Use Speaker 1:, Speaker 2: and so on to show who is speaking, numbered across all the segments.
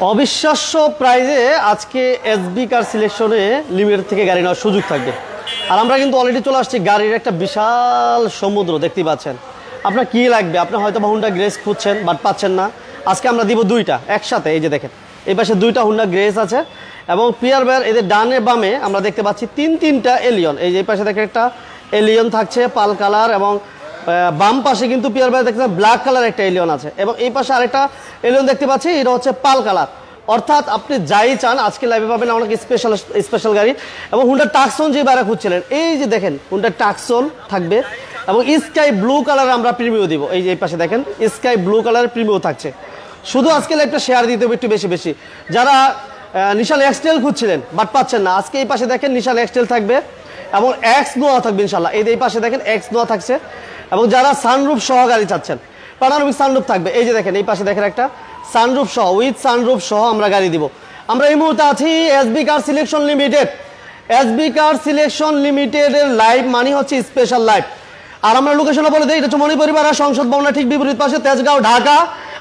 Speaker 1: অবিশ্বাস্য প্রাইজে আজকে এসবি কার সিলেকশনে লিমিটেড থেকে গাড়ি নেওয়ার সুযোগ থাকবে। আর আমরা কিন্তু অলরেডি চলে আসছি, গাড়ির একটা বিশাল সমুদ্র দেখতে পাচ্ছেন। আপনার কি লাগবে? আপনি হয়তো হুন্ডা গ্রেস খুঁজছেন বাট পাচ্ছেন না, আজকে আমরা দিব দুইটা একসাথে। এই যে দেখেন, এই পাশে দুইটা হুন্ডা গ্রেস আছে এবং পিয়ার বেয়ার, এদের ডানে বামে আমরা দেখতে পাচ্ছি তিনটা এলিয়ন। এই যে এই পাশে দেখেন একটা এলিয়ন থাকছে পাল কালার, এবং বাম পাশে কিন্তু পিয়ার বেয়ার দেখতে ব্ল্যাক কালার একটা এলিয়ন আছে, এবং এই পাশে আরেকটা এলিয়ন দেখতে পাচ্ছি, এটা হচ্ছে পাল কালার। অর্থাৎ আপনি যাই চান আজকে লাইভে পাবেন অনেক স্পেশাল গাড়ি। এবং হুন্ডা টাকসন যে বাইরে খুঁজছিলেন, এই যে দেখেন হুন্ডা টাকসন থাকবে, এবং স্কাই ব্লু কালার আমরা প্রিমিও দিব। এই যে এই পাশে দেখেন স্কাই ব্লু কালারের প্রিমিও থাকছে। শুধু আজকে লাইভটা শেয়ার দিতে হবে একটু বেশি। যারা নিশান এক্সটেল খুঁজছিলেন বাট পাচ্ছেন না, আজকে এই পাশে দেখেন নিশান এক্সটেল থাকবে এবং এক্স নোয়া থাকবে ইনশাল্লাহ। এই পাশে দেখেন এক্স নোয়া থাকছে, এবং যারা সানরুফ সহ গাড়ি চাচ্ছেন পানারমিক সানরুফ থাকবে। এই যে দেখেন এই পাশে দেখেন একটা সানরুফ সহ, উইথ সানরুফ সহ আমরা গাড়ি দিব। আমরা এই মুহূর্তে আছি SB car selection limited. SB car selection লিমিটেডের লাইভ মানে হচ্ছে স্পেশাল লাইভ। আর আমরা লোকেশনে বলে দিই, এটা হচ্ছে মণিপরিবার সংসদ ভবনের ঠিক বিপরীত পাশে, তেজগাঁও, ঢাকা।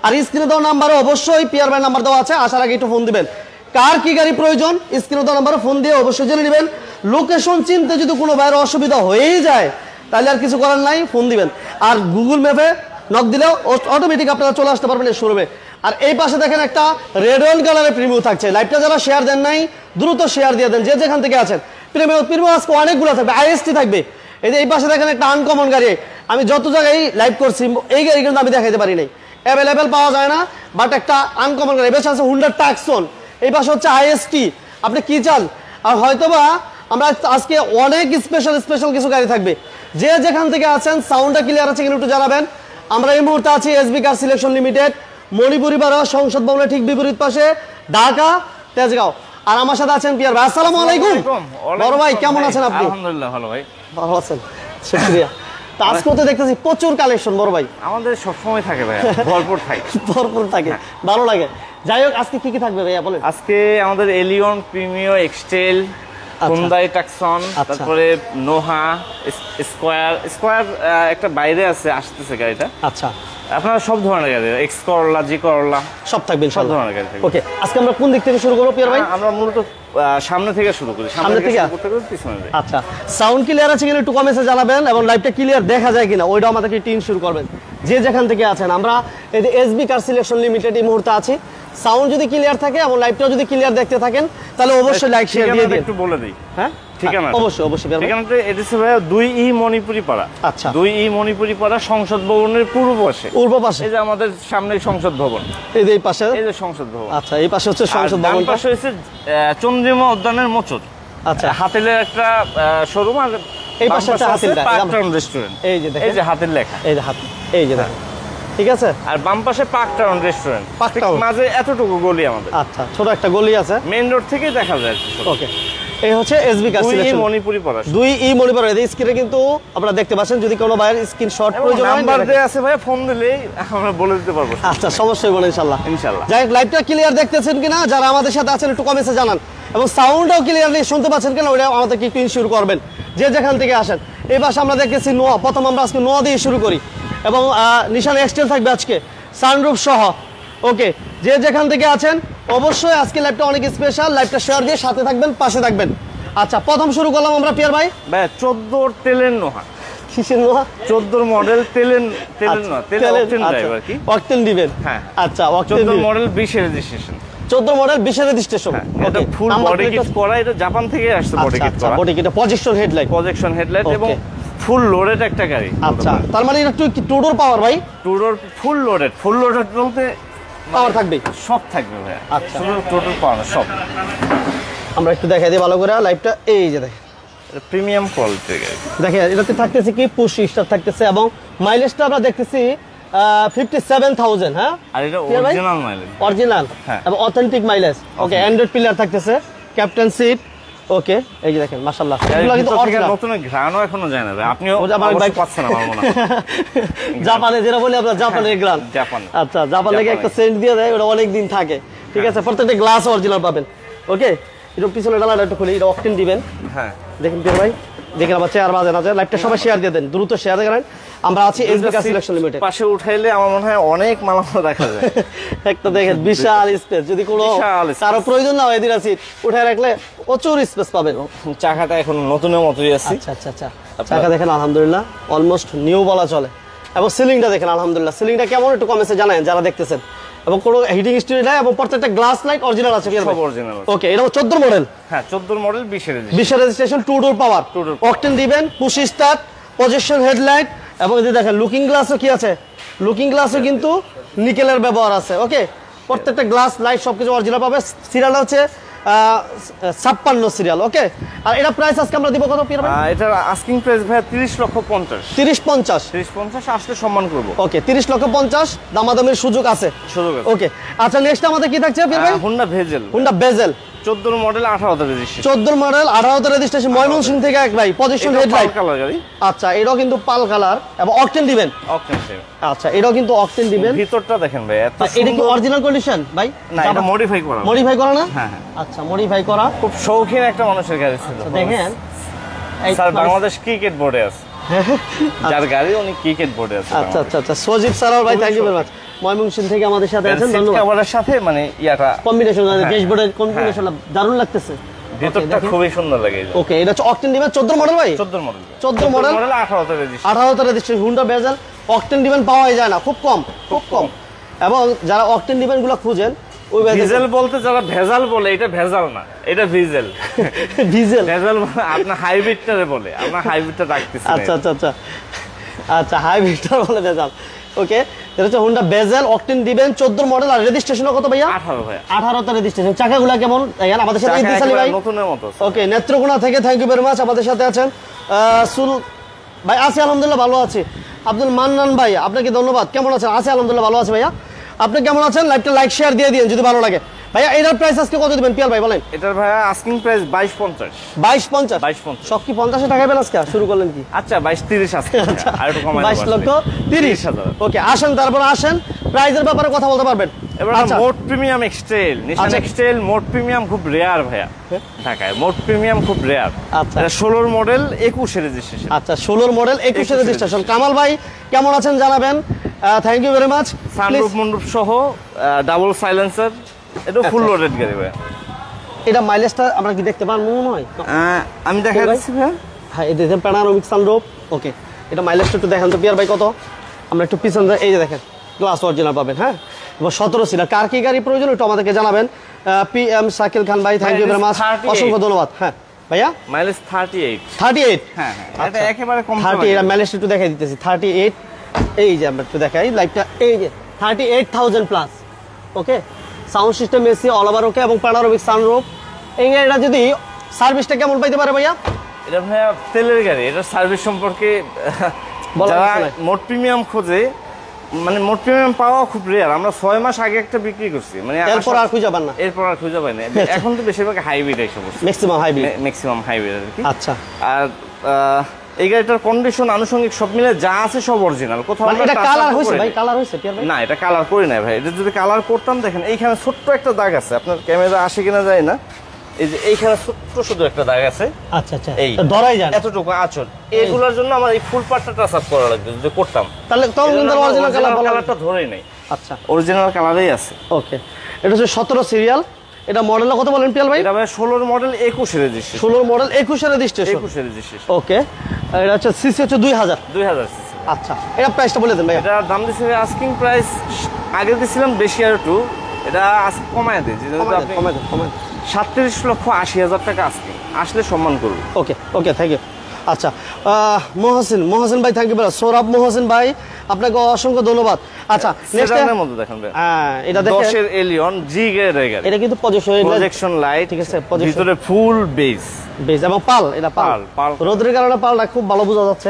Speaker 1: আর স্ক্রিনে দেওয়া নাম্বারে অবশ্যই পিয়ার ভাই নাম্বার দেওয়া আছে, আসার আগে একটু ফোন দিবেন। কার কি গাড়ি প্রয়োজন স্ক্রিনে দেওয়া নাম্বারে ফোন দিয়ে অবশ্যই জেনে নেবেন। লোকেশন চিনতে যদি কোনো বাইরে অসুবিধা হয়েই যায় তাহলে আর কিছু করার নাই, ফোন দিবেন। আর গুগল ম্যাপে নক দিলেও অটোমেটিক আপনারা চলে আসতে পারবেন এই শোরুমে। আর এই পাশে দেখেন একটা রেড ওয়াইন কালারের প্রিমিও থাকছে। লাইভটা যারা শেয়ার দেন নাই দ্রুত শেয়ার দিয়ে দেন, যে যেখান থেকে আছেন। প্রিমিও আজকে অনেকগুলো থাকবে, আইএসটি থাকবে। এই যে এই পাশে দেখেন একটা আনকমন গাড়ি, আমি যত জায়গায় লাইভ করছি এই গাড়ি কিন্তু আমি দেখাইতে পারি নাই, অ্যাভেলেবেল পাওয়া যায় না, বাট একটা আনকমন গাড়ি বেশ আছে, হুন্ডা টাকসন। এই পাশে হচ্ছে আইএসটি, আপনি কি চান। আর হয়তোবা আমরা আজকে অনেক স্পেশাল কিছু গাড়ি থাকবে। যে যেখান থেকে আছেন সাউন্ডটা ক্লিয়ার আছে কিনা একটু জানাবেন। আমরা এই মুহূর্তে আছি এসবি কার সিলেকশন লিমিটেড, মণিপুরিবার সংসদ ভবনের ঠিক বিপরীত পাশে, ঢাকা, তেজগাঁও। আর আমার সাথে আছেন পিয়ার ভাই। আসসালামু আলাইকুম বড় ভাই, কেমন আছেন আপনি?
Speaker 2: আলহামদুলিল্লাহ ভালো ভাই।
Speaker 1: ভালো আছেন, শুকরিয়া। তো আজকে তো দেখতেছি প্রচুর কালেকশন বড় ভাই।
Speaker 2: আমাদের সবসময় থাকে ভাই, ভরপুর থাকে,
Speaker 1: ভালো লাগে। যাই হোক, আজকে কি থাকবে ভাইয়া বলেন?
Speaker 2: আজকে আমাদের এলিয়ন, প্রিমিও, এক্সটেল, হুন্ডাই টাকসন, তারপরে নোহা, স্কয়ার একটা বাইরে আসতেছে গাড়িটা।
Speaker 1: আচ্ছা,
Speaker 2: আপনারা সব ধরনের গাড়ি, এক্স করলা, জি করলা
Speaker 1: সব থাকবে,
Speaker 2: সব ধরনের গাড়ি থাকবে।
Speaker 1: ওকে, আজকে আমরা কোন দিক থেকে শুরু করব পিয়ার ভাই?
Speaker 2: আমরা মূলত সামনে থেকে শুরু করি, সামনে থেকে পিছনে যাই।
Speaker 1: আচ্ছা, সাউন্ড ক্লিয়ার আছে কিনা একটু কমেন্টে জানাবেন, এবং লাইভটা ক্লিয়ার দেখা যায় কিনা ওইটা আমাদেরকে টিন শুরু করবেন, যে যেখান থেকে আছেন। আমরা এই যে এসবি কার সিলেকশন লিমিটেড এই মুহূর্তে আছি। সাউন্ড যদি ক্লিয়ার থাকে এবং লাইভটাও যদি ক্লিয়ার দেখতে থাকেন তাহলে অবশ্যই লাইক শেয়ার দিয়ে দিন।
Speaker 2: একটু বলে দিই। হ্যাঁ, ঠিকানা
Speaker 1: অবশ্যই
Speaker 2: ঠিকানাটা এটা হচ্ছে ভাই 2E মণিপুরি পাড়া।
Speaker 1: আচ্ছা,
Speaker 2: 2E মণিপুরি পাড়া সংসদ ভবনের পূর্ব পাশে। এই যে আমাদের সামনে সংসদ ভবন,
Speaker 1: এই যে এই পাশে,
Speaker 2: এই যে সংসদ ভবন।
Speaker 1: আচ্ছা, এই পাশে হচ্ছে সংসদ ভবন,
Speaker 2: পাশে হচ্ছে চন্দ্রিমা উদ্যানের মোচর।
Speaker 1: আচ্ছা,
Speaker 2: হাতেলের একটা শোরুম, আর
Speaker 1: এই পাশে একটা হাতেল
Speaker 2: রেস্টুরেন্ট।
Speaker 1: এই যে দেখেন,
Speaker 2: এই যে হাতের লেখা,
Speaker 1: এই যে হাত, এই যে দেখেন, ঠিক আছে।
Speaker 2: আর বাম পাশে পার্ক টাউন রেস্টুরেন্ট, মাঝে এতটুকু গলি আমাদের।
Speaker 1: আচ্ছা, ছোট একটা গলি আছে,
Speaker 2: মেইন রোড থেকে দেখা যায়।
Speaker 1: ওকে, এই হচ্ছে এসবি কার সিলেকশন
Speaker 2: মণিপুরি পাড়া,
Speaker 1: 2E মণিপুরি। এই স্ক্রিনে কিন্তু আপনারা দেখতে পাচ্ছেন, যদি কোনো ভাইয়ের স্ক্রিনশট প্রয়োজন হয়
Speaker 2: নাম্বার দেয়া আছে ভাই, ফোন দিলেই আমরা বলে দিতে পারবো।
Speaker 1: আচ্ছা, সমস্যাই বলে ইনশাআল্লাহ। যাই হোক, লাইভটা ক্লিয়ার দেখতেছেন কিনা যারা আমাদের সাথে আছেন একটু কমেন্টে জানান, এবং সাউন্ডটাও ক্লিয়ারলি শুনতে পাচ্ছেন কিনা ওটা আমাদেরকে একটু ইনশিওর করবেন, যে যেখান থেকে আসেন। এই পাশে আমরা দেখতেছি নোয়া, প্রথম আমরা আজকে নোয়া দিয়ে শুরু করি, এবং নিশান এক্সটেল থাকবে আজকে সানরুফ সহ। ওকে, যে যেখান থেকে আছেন অবশ্যই আজকে লাইভটা অনেক স্পেশাল, লাইভটা শেয়ার দিয়ে সাথে থাকবেন, পাশে থাকবেন। আচ্ছা, প্রথম শুরু করলাম আমরা পিয়ার ভাই
Speaker 2: 14 তেলের নোহা।
Speaker 1: কিসের নোহা?
Speaker 2: 14 মডেল তেলের নোহা, অকটেন ড্রাইভ আর কি,
Speaker 1: অকটেন দিবেন।
Speaker 2: হ্যাঁ,
Speaker 1: আচ্ছা,
Speaker 2: 14 মডেল 20 এর রেজিস্ট্রেশন,
Speaker 1: 14 মডেল 20 এর রেজিস্ট্রেশন।
Speaker 2: এটা ফুল বডি কিট করা, এটা জাপান থেকে আসছে বডি কিট করা।
Speaker 1: বডি কিট, প্রজেকশন হেডলাইট এবং
Speaker 2: ফুল লোডেড একটা গাড়ি।
Speaker 1: আচ্ছা, তার মানে এটা টু ডোর পাওয়ার ভাই?
Speaker 2: টু ডোর ফুল লোডেড বলতে
Speaker 1: পাওয়ার থাকবে,
Speaker 2: সব থাকবে ভাই।
Speaker 1: আচ্ছা,
Speaker 2: টোটাল পাওয়ার সব।
Speaker 1: আমরা একটু দেখাই দিই ভালো করে লাইভটা। এই যে দেখেন,
Speaker 2: প্রিমিয়াম কোয়ালিটির গাড়ি
Speaker 1: দেখেন, এটাতে থাকতেছে কি পুশ স্টার্ট থাকতেছে, এবং মাইলেজটা আমরা দেখতেছি 57,000। হ্যাঁ, আর এটা অরিজিনাল মাইলেজ, অরিজিনাল এবং অথেন্টিক মাইলেজ। ওকে, অ্যান্ড্রয়েড পিলার থাকতেছে, ক্যাপ্টেন সিট। ওকে, এই যে দেখেন, মাশাআল্লাহ, এগুলো কিন্তু অরিজিনাল,
Speaker 2: নতুন ঘ্রাণও এখনো যায় না ভাই। আপনিও বাইক পাচ্ছেন আমার মনে হয়।
Speaker 1: জাপানে যেটা বলি আমরা, জাপানের ঘ্রাণ।
Speaker 2: জাপান,
Speaker 1: আচ্ছা, জাপান থেকে একটা সেন্ট দিয়ে দেয়, ওটা অনেক দিন থাকে। ঠিক আছে, প্রত্যেকটা গ্লাস অরিজিনাল পাবেন। ওকে, এটা পিছনে ডালাটা একটু খুলি, এটা অকটেন দিবেন।
Speaker 2: হ্যাঁ
Speaker 1: দেখেন প্রিয় ভাই, দেখেন আমার চেয়ার বাজে না, লাইভটা সবাই শেয়ার দিয়ে দেন, দ্রুত শেয়ার করেন। আমরা আছি এসবি কার সিলেকশন লিমিটেড।
Speaker 2: পাশে উঠাইলে আমার মনে হয় অনেক মালামাল দেখা যায়।
Speaker 1: একটা দেখেন বিশাল স্পেস, যদি কোনো কারো প্রয়োজন না হয় এদিকে সিট উঠায় রাখলে প্রচুর স্পেস পাবেন।
Speaker 2: চাকাটা এখন নতুনের মতোই আছে।
Speaker 1: আচ্ছা আচ্ছা আচ্ছা, চাকা দেখেন আলহামদুলিল্লাহ অলমোস্ট নিউ বলা চলে। এবং সিলিংটা দেখেন আলহামদুলিল্লাহ, সিলিংটা কেমন একটু কমেছে জানেন যারা দেখতেছেন। এবং কোনো হিটিং স্টিল নাই, এবং প্রত্যেকটা গ্লাস লাইট অরিজিনাল আছে।
Speaker 2: সব অরিজিনাল।
Speaker 1: ওকে, এটা 14 মডেল।
Speaker 2: হ্যাঁ 14 মডেল 20
Speaker 1: এর রেজিস্ট্রেশন, 2 ডোর পাওয়ার, অকটেন দিবেন, পুশ স্টার্ট, পজিশন হেডলাইট। এবং এই যে দেখেন লুকিং গ্লাসও কি আছে, লুকিং গ্লাসও কিন্তু নিকেলের ব্যবহার আছে। ওকে, প্রত্যেকটা গ্লাস লাইট সবকিছু অরিজিনাল পাবে। সিরিয়ালটা হচ্ছে 56 সিরিয়াল। ওকে, আর এটা প্রাইস আজকে আমরা দিব কত পিয়ার ভাই?
Speaker 2: এটা আস্কিং প্রাইস ভাই 30,50,000।
Speaker 1: 30-50
Speaker 2: আসলে সম্মান করব।
Speaker 1: ওকে, 30,50,000 দামাদামির সুযোগ আছে। ওকে, আচ্ছা নেক্সট আমাদের কি থাকছে পিয়ার ভাই?
Speaker 2: Honda bezel.
Speaker 1: 14
Speaker 2: model 18 registration.
Speaker 1: 14 model 18 registration, Mymensingh থেকে এক ভাই, পজিশন হেডলাইট
Speaker 2: কালার গাড়ি।
Speaker 1: আচ্ছা, এটাও কিন্তু পাল কালার এবং অকটেন দিবেন। আচ্ছা, এটাও কিন্তু অকটেন দিবেন।
Speaker 2: ভিতরটা দেখেন ভাই, এত সুন্দর।
Speaker 1: এটা কি অরিজিনাল কন্ডিশন ভাই?
Speaker 2: না, এটা মডিফাই করা।
Speaker 1: মডিফাই করা না?
Speaker 2: হ্যাঁ।
Speaker 1: আচ্ছা, মডিফাই করা।
Speaker 2: খুব শৌখিন একটা মানুষের গাড়ি ছিল।
Speaker 1: দেখেন
Speaker 2: এই স্যার বাংলাদেশ ক্রিকেট বোর্ডে আছে। যার গাড়ি উনি ক্রিকেট বোর্ডে আছে।
Speaker 1: আচ্ছা আচ্ছা আচ্ছা, সজীব স্যার ভাই, thank you very much. Mymensingh থেকে আমাদের সাথে আছেন, ধন্যবাদ।
Speaker 2: কভারের সাথে মানে ইয়াটা
Speaker 1: কম্বিনেশন, ড্যাশবোর্ডের কম্বিনেশনটা দারুণ লাগতেছে।
Speaker 2: ভিতরটা খুবই সুন্দর লাগে।
Speaker 1: ওকে, এটা হচ্ছে অকটেন দিবেন 14 মডেল ভাই।
Speaker 2: 14 মডেল
Speaker 1: 18
Speaker 2: রেজিস্ট্রেশন।
Speaker 1: রেজিস্ট্রেশন, হুন্ডা বেজেল। অকটেন দিবেন পাওয়াই যায় না, খুব কম। এবং যারা অকটেন দিবেন গুলো খুঁজেন, ওই
Speaker 2: ভিজেল বলতে যারা ভেজাল বলে, এটা ভেজাল না, এটা ভিজেল। ভেজাল আপনার হাইব্রিডটারে বলে, আমরা হাইব্রিডটা রাখতেছি।
Speaker 1: আচ্ছা আচ্ছা আচ্ছা আচ্ছা, হাইব্রিডটা বলে ভেজাল। ওকে, এটা হচ্ছে হুন্ডা বেজেল, অকটেন দিবেন 14 মডেল। আর রেজিস্ট্রেশন কত ভাইয়া?
Speaker 2: 18 ভাইয়া।
Speaker 1: 18 তে রেজিস্ট্রেশন। চাকাগুলো কেমন দেখেন আমাদের সাথে ইতিসালি ভাই,
Speaker 2: নতুনের মতো।
Speaker 1: ওকে, নেত্রকোনা থেকে থ্যাংক ইউ ভেরি মাচ আমাদের সাথে আছেন। সুল ভাই আছি আলহামদুলিল্লাহ, ভালো আছি। আব্দুল মান্নান ভাই, আপনাকে ধন্যবাদ। কেমন আছেন? আছি আলহামদুলিল্লাহ, ভালো আছে ভাইয়া। আপনি কেমন আছেন? লাইভটা লাইক শেয়ার দিয়ে দিন যদি ভালো লাগে। ভাইয়া এটার প্রাইস আজকে কত দিবেন পিয়াল ভাই বলেন?
Speaker 2: এটার ভাইয়া আস্কিং প্রাইস 22,50।
Speaker 1: 22,50 সব কি 50 টাকা পেলেন আজকে? শুরু করলেন কি?
Speaker 2: আচ্ছা 22,30 আজকে। আর একটু কমাই
Speaker 1: 22,30,000। ওকে, আসেন তারপর আসেন প্রাইজের ব্যাপারে কথা বলতে পারবেন।
Speaker 2: এবার মোট প্রিমিয়াম এক্সটেল, নিশান এক্সটেল মোট প্রিমিয়াম খুব রেয়ার ভাইয়া ঢাকায়। মোট প্রিমিয়াম খুব রেয়ার।
Speaker 1: আচ্ছা,
Speaker 2: এটা 16 মডেল 21 রেজিস্ট্রেশন।
Speaker 1: আচ্ছা, 16 মডেল 21 রেজিস্ট্রেশন। কামাল ভাই কেমন আছেন জানাবেন। Thank you very much.
Speaker 2: Sunroof মন্ডপ সহ ডাবল সাইলেন্সার, এটা ফুল লোডেড গাড়ি ভাই।
Speaker 1: এটা মাইলেজটা আমরা কি দেখতে পারবো মনে হয়?
Speaker 2: আমি দেখা দিচ্ছি ভাই।
Speaker 1: হ্যাঁ, এই দেখেন প্যানোরামিক সানরুফ। ওকে, এটা মাইলেজটা একটু দেখেন তো পিয়ার ভাই কত। আমরা একটু পিছন এই যে দেখেন গ্লাস অরিজিনাল পাবেন। হ্যাঁ, এবং 17 সিরিয়াল। কার কি গাড়ি প্রয়োজন একটু আমাদেরকে জানাবেন। PM শাকিল খান ভাই, থ্যাংক ইউ ভেরি মাচ, অসংখ্য ধন্যবাদ। হ্যাঁ ভাইয়া,
Speaker 2: মাইলেজ 38।
Speaker 1: হ্যাঁ
Speaker 2: এটা একেবারে কম।
Speaker 1: 38 এর মাইলেজ একটু দেখাই দিতেছি। 38, এই যে আমরা একটু দেখাই লাইভটা, এই যে 38,000 plus. Okay, sound system AC all over okay, এবং প্যানোরামিক সানরুফ। এই গাড়িটা যদি সার্ভিসটা কেমন পাইতে পারে ভাইয়া?
Speaker 2: এটা ভাইয়া তেলের গাড়ি, এটা সার্ভিস সম্পর্কে যারা মোট প্রিমিয়াম খোঁজে, মানে মোট প্রিমিয়াম পাওয়া খুব রেয়ার। আমরা 6 মাস আগে একটা বিক্রি করছি, মানে
Speaker 1: এরপর আর খুঁজে পান না।
Speaker 2: এরপর আর খুঁজে পাই না। এখন তো বেশিরভাগ হাইব্রিড এসে বসে, ম্যাক্সিমাম হাইব্রিড আর কি।
Speaker 1: আচ্ছা,
Speaker 2: আর এই গাড়িটার কন্ডিশন আনুষঙ্গিক সব মিলে যা আছে সব অরিজিনাল। কোথাও
Speaker 1: এটা কালার হইছে ভাই? কালার হইছে ভাই?
Speaker 2: না, এটা কালার করি না ভাই। এটা যদি কালার করতাম, দেখেন এইখানে ছোট্ট একটা দাগ আছে, আপনার ক্যামেরা আসে কিনা যায় না, এই যে এইখানে ছোট্ট শুধু একটা দাগ আছে।
Speaker 1: আচ্ছা আচ্ছা,
Speaker 2: এই
Speaker 1: ধরাই যায়
Speaker 2: এতটুকু আঁচল। এগুলোর জন্য আমার এই ফুল পার্টটা টাচ আপ করা লাগবে যদি করতাম,
Speaker 1: তাহলে তখন কিন্তু অরিজিনাল
Speaker 2: কালারটা ধরেই নাই।
Speaker 1: আচ্ছা,
Speaker 2: অরিজিনাল কালারেই আছে।
Speaker 1: ওকে, এটা হচ্ছে 17 সিরিয়াল। এটা মডেল কত বলেন পিয়াল ভাই?
Speaker 2: এটা ভাই 16 model 21 registration.
Speaker 1: 16 model 21 registration.
Speaker 2: 21 registration.
Speaker 1: Okay, এটা হচ্ছে সিসি হচ্ছে 2000
Speaker 2: সিসি।
Speaker 1: আচ্ছা, এটা প্রাইসটা বলে দেন ভাই।
Speaker 2: এটা দাম দিছি আস্কিং প্রাইস আগে দিছিলাম বেশি, আর একটু এটা আজকে কমায় দিই।
Speaker 1: কমায় দেন
Speaker 2: 37,80,000 টাকা আজকে আসলে সম্মান করব।
Speaker 1: ওকে ওকে, থ্যাংক ইউ। আচ্ছা, মহসিন ভাই, থ্যাংক ইউ। সৌরভ মহসিন ভাই, আপনাকে অসংখ্য ধন্যবাদ। আচ্ছা, নেক্সট এর মধ্যে দেখেন ভাই। হ্যাঁ, এটা দেখেন 10 এর এলিয়ন জি গ্রেডের গাড়ি। এটা কিন্তু প্রজেকশন লাইট, ঠিক আছে, ভিতরে ফুল বেজ এবং পাল। এটা পাল রোদের কারণে পালটা খুব ভালো বোঝা যাচ্ছে।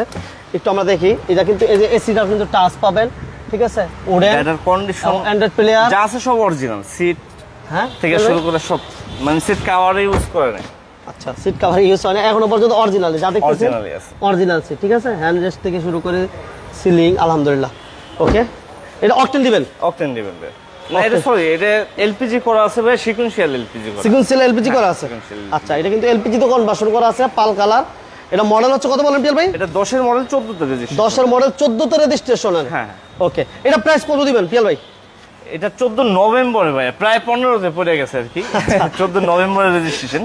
Speaker 1: একটু আমরা দেখি, এটা কিন্তু এই যে এসিটা কিন্তু টাচ পাবেন, ঠিক আছে, উডেন, এটার কন্ডিশন, অ্যান্ড্রয়েড প্লেয়ার যা আছে সব অরিজিনাল। সিট হ্যাঁ থেকে শুরু করে সব, মানে সিট কভার ইউজ করে না। আচ্ছা, সিট কভার ইউজ হয় না এখনো পর্যন্ত, অরিজিনাল যা দেখতেছেন অরিজিনাল সিট, ঠিক আছে, হ্যান্ড রেস্ট থেকে শুরু করে সিলিং আলহামদুলিল্লাহ। ওকে, এটা অকটেন দিবেন? অকটেন দিবেন
Speaker 2: না এটা সরি এটা এলপিজি করা আছে ভাই, সিকোয়েন্সিয়াল এলপিজি করা।
Speaker 1: সিকোয়েন্সিয়াল এলপিজি করা আছে।
Speaker 2: sequential
Speaker 1: আচ্ছা, এটা কিন্তু এলপিজি তো কনভার্সন করা আছে, পাল কালার। এটা মডেল হচ্ছে কত বলেন পিয়াল ভাই?
Speaker 2: এটা 10 এর মডেল 14 তে রেজিস্ট্রেশন।
Speaker 1: 10 এর মডেল 14 তে রেজিস্ট্রেশনের।
Speaker 2: হ্যাঁ।
Speaker 1: ওকে, এটা প্রাইস কত দিবেন পিয়াল ভাই?
Speaker 2: এটা 14 নভেম্বরে ভাই, প্রায় 15 তে পড়ে গেছে আর কি। 14 নভেম্বরে রেজিস্ট্রেশন।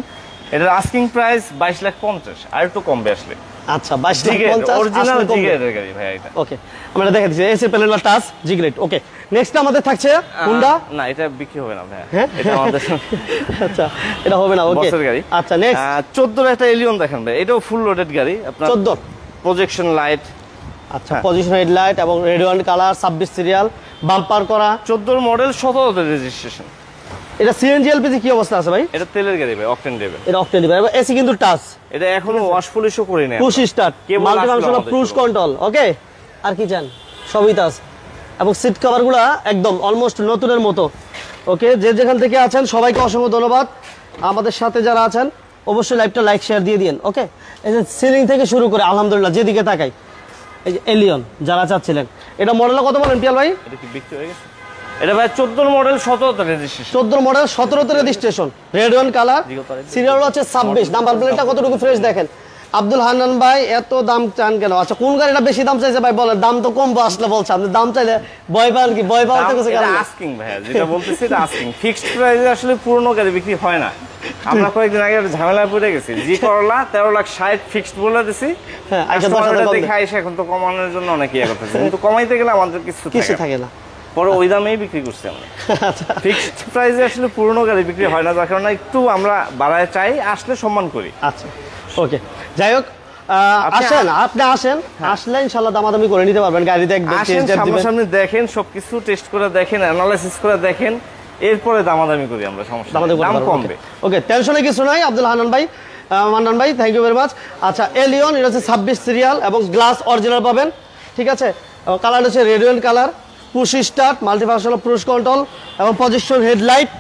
Speaker 2: এটার আস্কিং প্রাইস 22,50,000, আর একটু কমবে আসলে।
Speaker 1: আচ্ছা, 22,50,000
Speaker 2: অরিজিনাল জিগের গাড়ি ভাই এটা।
Speaker 1: ওকে, আমরা দেখা দিচ্ছি এসি প্যানেল টাচ জিগ্রেট। ওকে, নেক্সট আমাদের থাকছে হুন্ডা।
Speaker 2: না এটা বিক্রি হবে না ভাই,
Speaker 1: হ্যাঁ
Speaker 2: এটা আমাদের
Speaker 1: আচ্ছা, এটা হবে না। ওকে,
Speaker 2: বসের গাড়ি।
Speaker 1: আচ্ছা নেক্সট
Speaker 2: 14 একটা এলিয়ন দেখেন ভাই, এটাও ফুল লোডেড গাড়ি আপনার।
Speaker 1: 14
Speaker 2: প্রজেকশন লাইট।
Speaker 1: আচ্ছা, পজিশন হেডলাইট এবং red one colour, 26 serial, bumper করা।
Speaker 2: 14 মডেল 17 তে রেজিস্ট্রেশন।
Speaker 1: এটা সিএনজি এলপিজি কি অবস্থা আছে ভাই?
Speaker 2: এটা তেলের গাড়ি ভাই, অকটেন দেবে।
Speaker 1: এটা অকটেন দিবে, এসি কিন্তু টাচ।
Speaker 2: এটা এখনো ওয়াশ পলিশও করি না।
Speaker 1: Push start, multi functional cruise control. Okay, আর কি চান? সবই টাচ। এবং সিট কভারগুলো একদম অলমোস্ট নতুনের মতো। ওকে, যে যেখান থেকে আছেন সবাইকে অসংখ্য ধন্যবাদ। আমাদের সাথে যারা আছেন অবশ্যই লাইভটা লাইক শেয়ার দিয়ে দিন। ওকে, এই যে সিলিং থেকে শুরু করে আলহামদুলিল্লাহ যেদিকে তাকাই, এই যে এলিয়ন যারা চাচ্ছিলেন, এটা মডেল কত বলেন পিয়াল ভাই?
Speaker 2: এটা কি বিক্রি হয়ে গেছে? এটা ভাই 14 মডেল 17 তে রেজিস্ট্রেশন।
Speaker 1: 14 মডেল 17 তে registration, red one colour, serial হচ্ছে 26, নাম্বার প্লেটটা কতটুকু ফ্রেশ দেখেন। আব্দুল হান্নান ভাই এত দাম চান কেন? আচ্ছা, কোন গাড়িটা বেশি দাম চাইছে ভাই বলেন? দাম তো কম আসলে বলছে, আপনি দাম চাইলে ভয় পান কি? ভয় পাওয়ার থেকে
Speaker 2: এটা আস্কিং ভাই, যেটা বলতেছি এটা আস্কিং। ফিক্সড প্রাইসে আসলে পুরনো গাড়ি বিক্রি হয় না। আমরা কয়েকদিন আগে ঝামেলায় পড়ে গেছি। জি করলা 13,60,000 ফিক্সড বলে দিছি।
Speaker 1: হ্যাঁ,
Speaker 2: কাস্টমাররা দেখে আইসা এখন তো কমানোর জন্য অনেকে ইয়া করতেছে, কিন্তু কমাইতে গেলে আমাদের কিছু
Speaker 1: থাকে না।
Speaker 2: পরে ওই দামেই বিক্রি করছি আমরা। ফিক্সড প্রাইসে আসলে পুরনো গাড়ি বিক্রি হয় না, যার কারণে একটু আমরা বাড়ায় চাই, আসলে সম্মান করি।
Speaker 1: আচ্ছা, ওকে, যাই হোক, আসেন, আপনি আসেন, আসলে ইনশাআল্লাহ দামাদামি করে নিতে পারবেন। গাড়ি দেখবেন,
Speaker 2: সামনাসামনি দেখেন, সবকিছু টেস্ট করে দেখেন, অ্যানালাইসিস করে দেখেন, এরপরে দামাদামি করি আমরা, সমস্যা নেই, দাম কমবে।
Speaker 1: ওকে, টেনশনে কিছু নাই আব্দুল হান্নান ভাই, মান্নান ভাই, থ্যাংক ইউ ভেরি মাচ। আচ্ছা, এলিয়ন এটা হচ্ছে 26 সিরিয়াল এবং গ্লাস অরিজিনাল পাবেন, ঠিক আছে। কালার হচ্ছে red one colour, push start, multi functional cruise control এবং পজিশন হেডলাইট,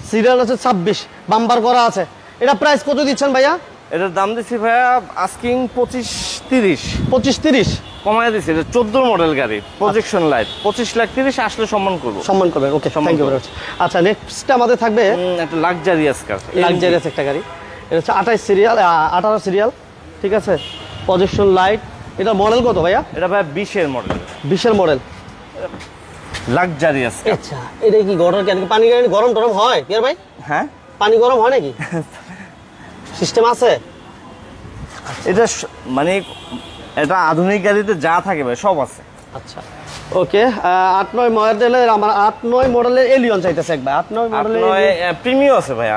Speaker 1: সিরিয়াল হচ্ছে 26, বাম্পার করা আছে। এটা প্রাইস কত দিচ্ছেন ভাইয়া?
Speaker 2: এটার দাম দিচ্ছি ভাইয়া আস্কিং 25-30।
Speaker 1: 25-30
Speaker 2: কমায় দিচ্ছি। এটা 14 মডেল গাড়ি, প্রজেকশন লাইট, 25,30,000 আসলে সম্মান করবো,
Speaker 1: সম্মান করবেন। ওকে, থ্যাংক ইউ ভেরি মাচ। আচ্ছা, নেক্সট আমাদের থাকবে
Speaker 2: একটা লাক্সারিয়াস কার,
Speaker 1: লাক্সারিয়াস একটা গাড়ি। এটা হচ্ছে 28 সিরিয়াল, 18 সিরিয়াল, ঠিক আছে, প্রজেকশন লাইট। এটা মডেল কত ভাইয়া?
Speaker 2: এটা ভাই 20 এর মডেল।
Speaker 1: 20 এর মডেল,
Speaker 2: লাক্সারিয়াস।
Speaker 1: আচ্ছা, এটা কি পানি গরম টরম হয় কি ভাই?
Speaker 2: হ্যাঁ,
Speaker 1: পানি গরম হয় নাকি? সিস্টেম আছে
Speaker 2: এটা? মানে এটা আধুনিক গাড়িতে যা থাকে ভাই সব আছে।
Speaker 1: আচ্ছা, ওকে, 8-9 মডেলের, আমার 8-9 মডেলের এলিয়ন চাইতেছে একবার। 8-9 মডেলের
Speaker 2: প্রিমিও আছে ভাই।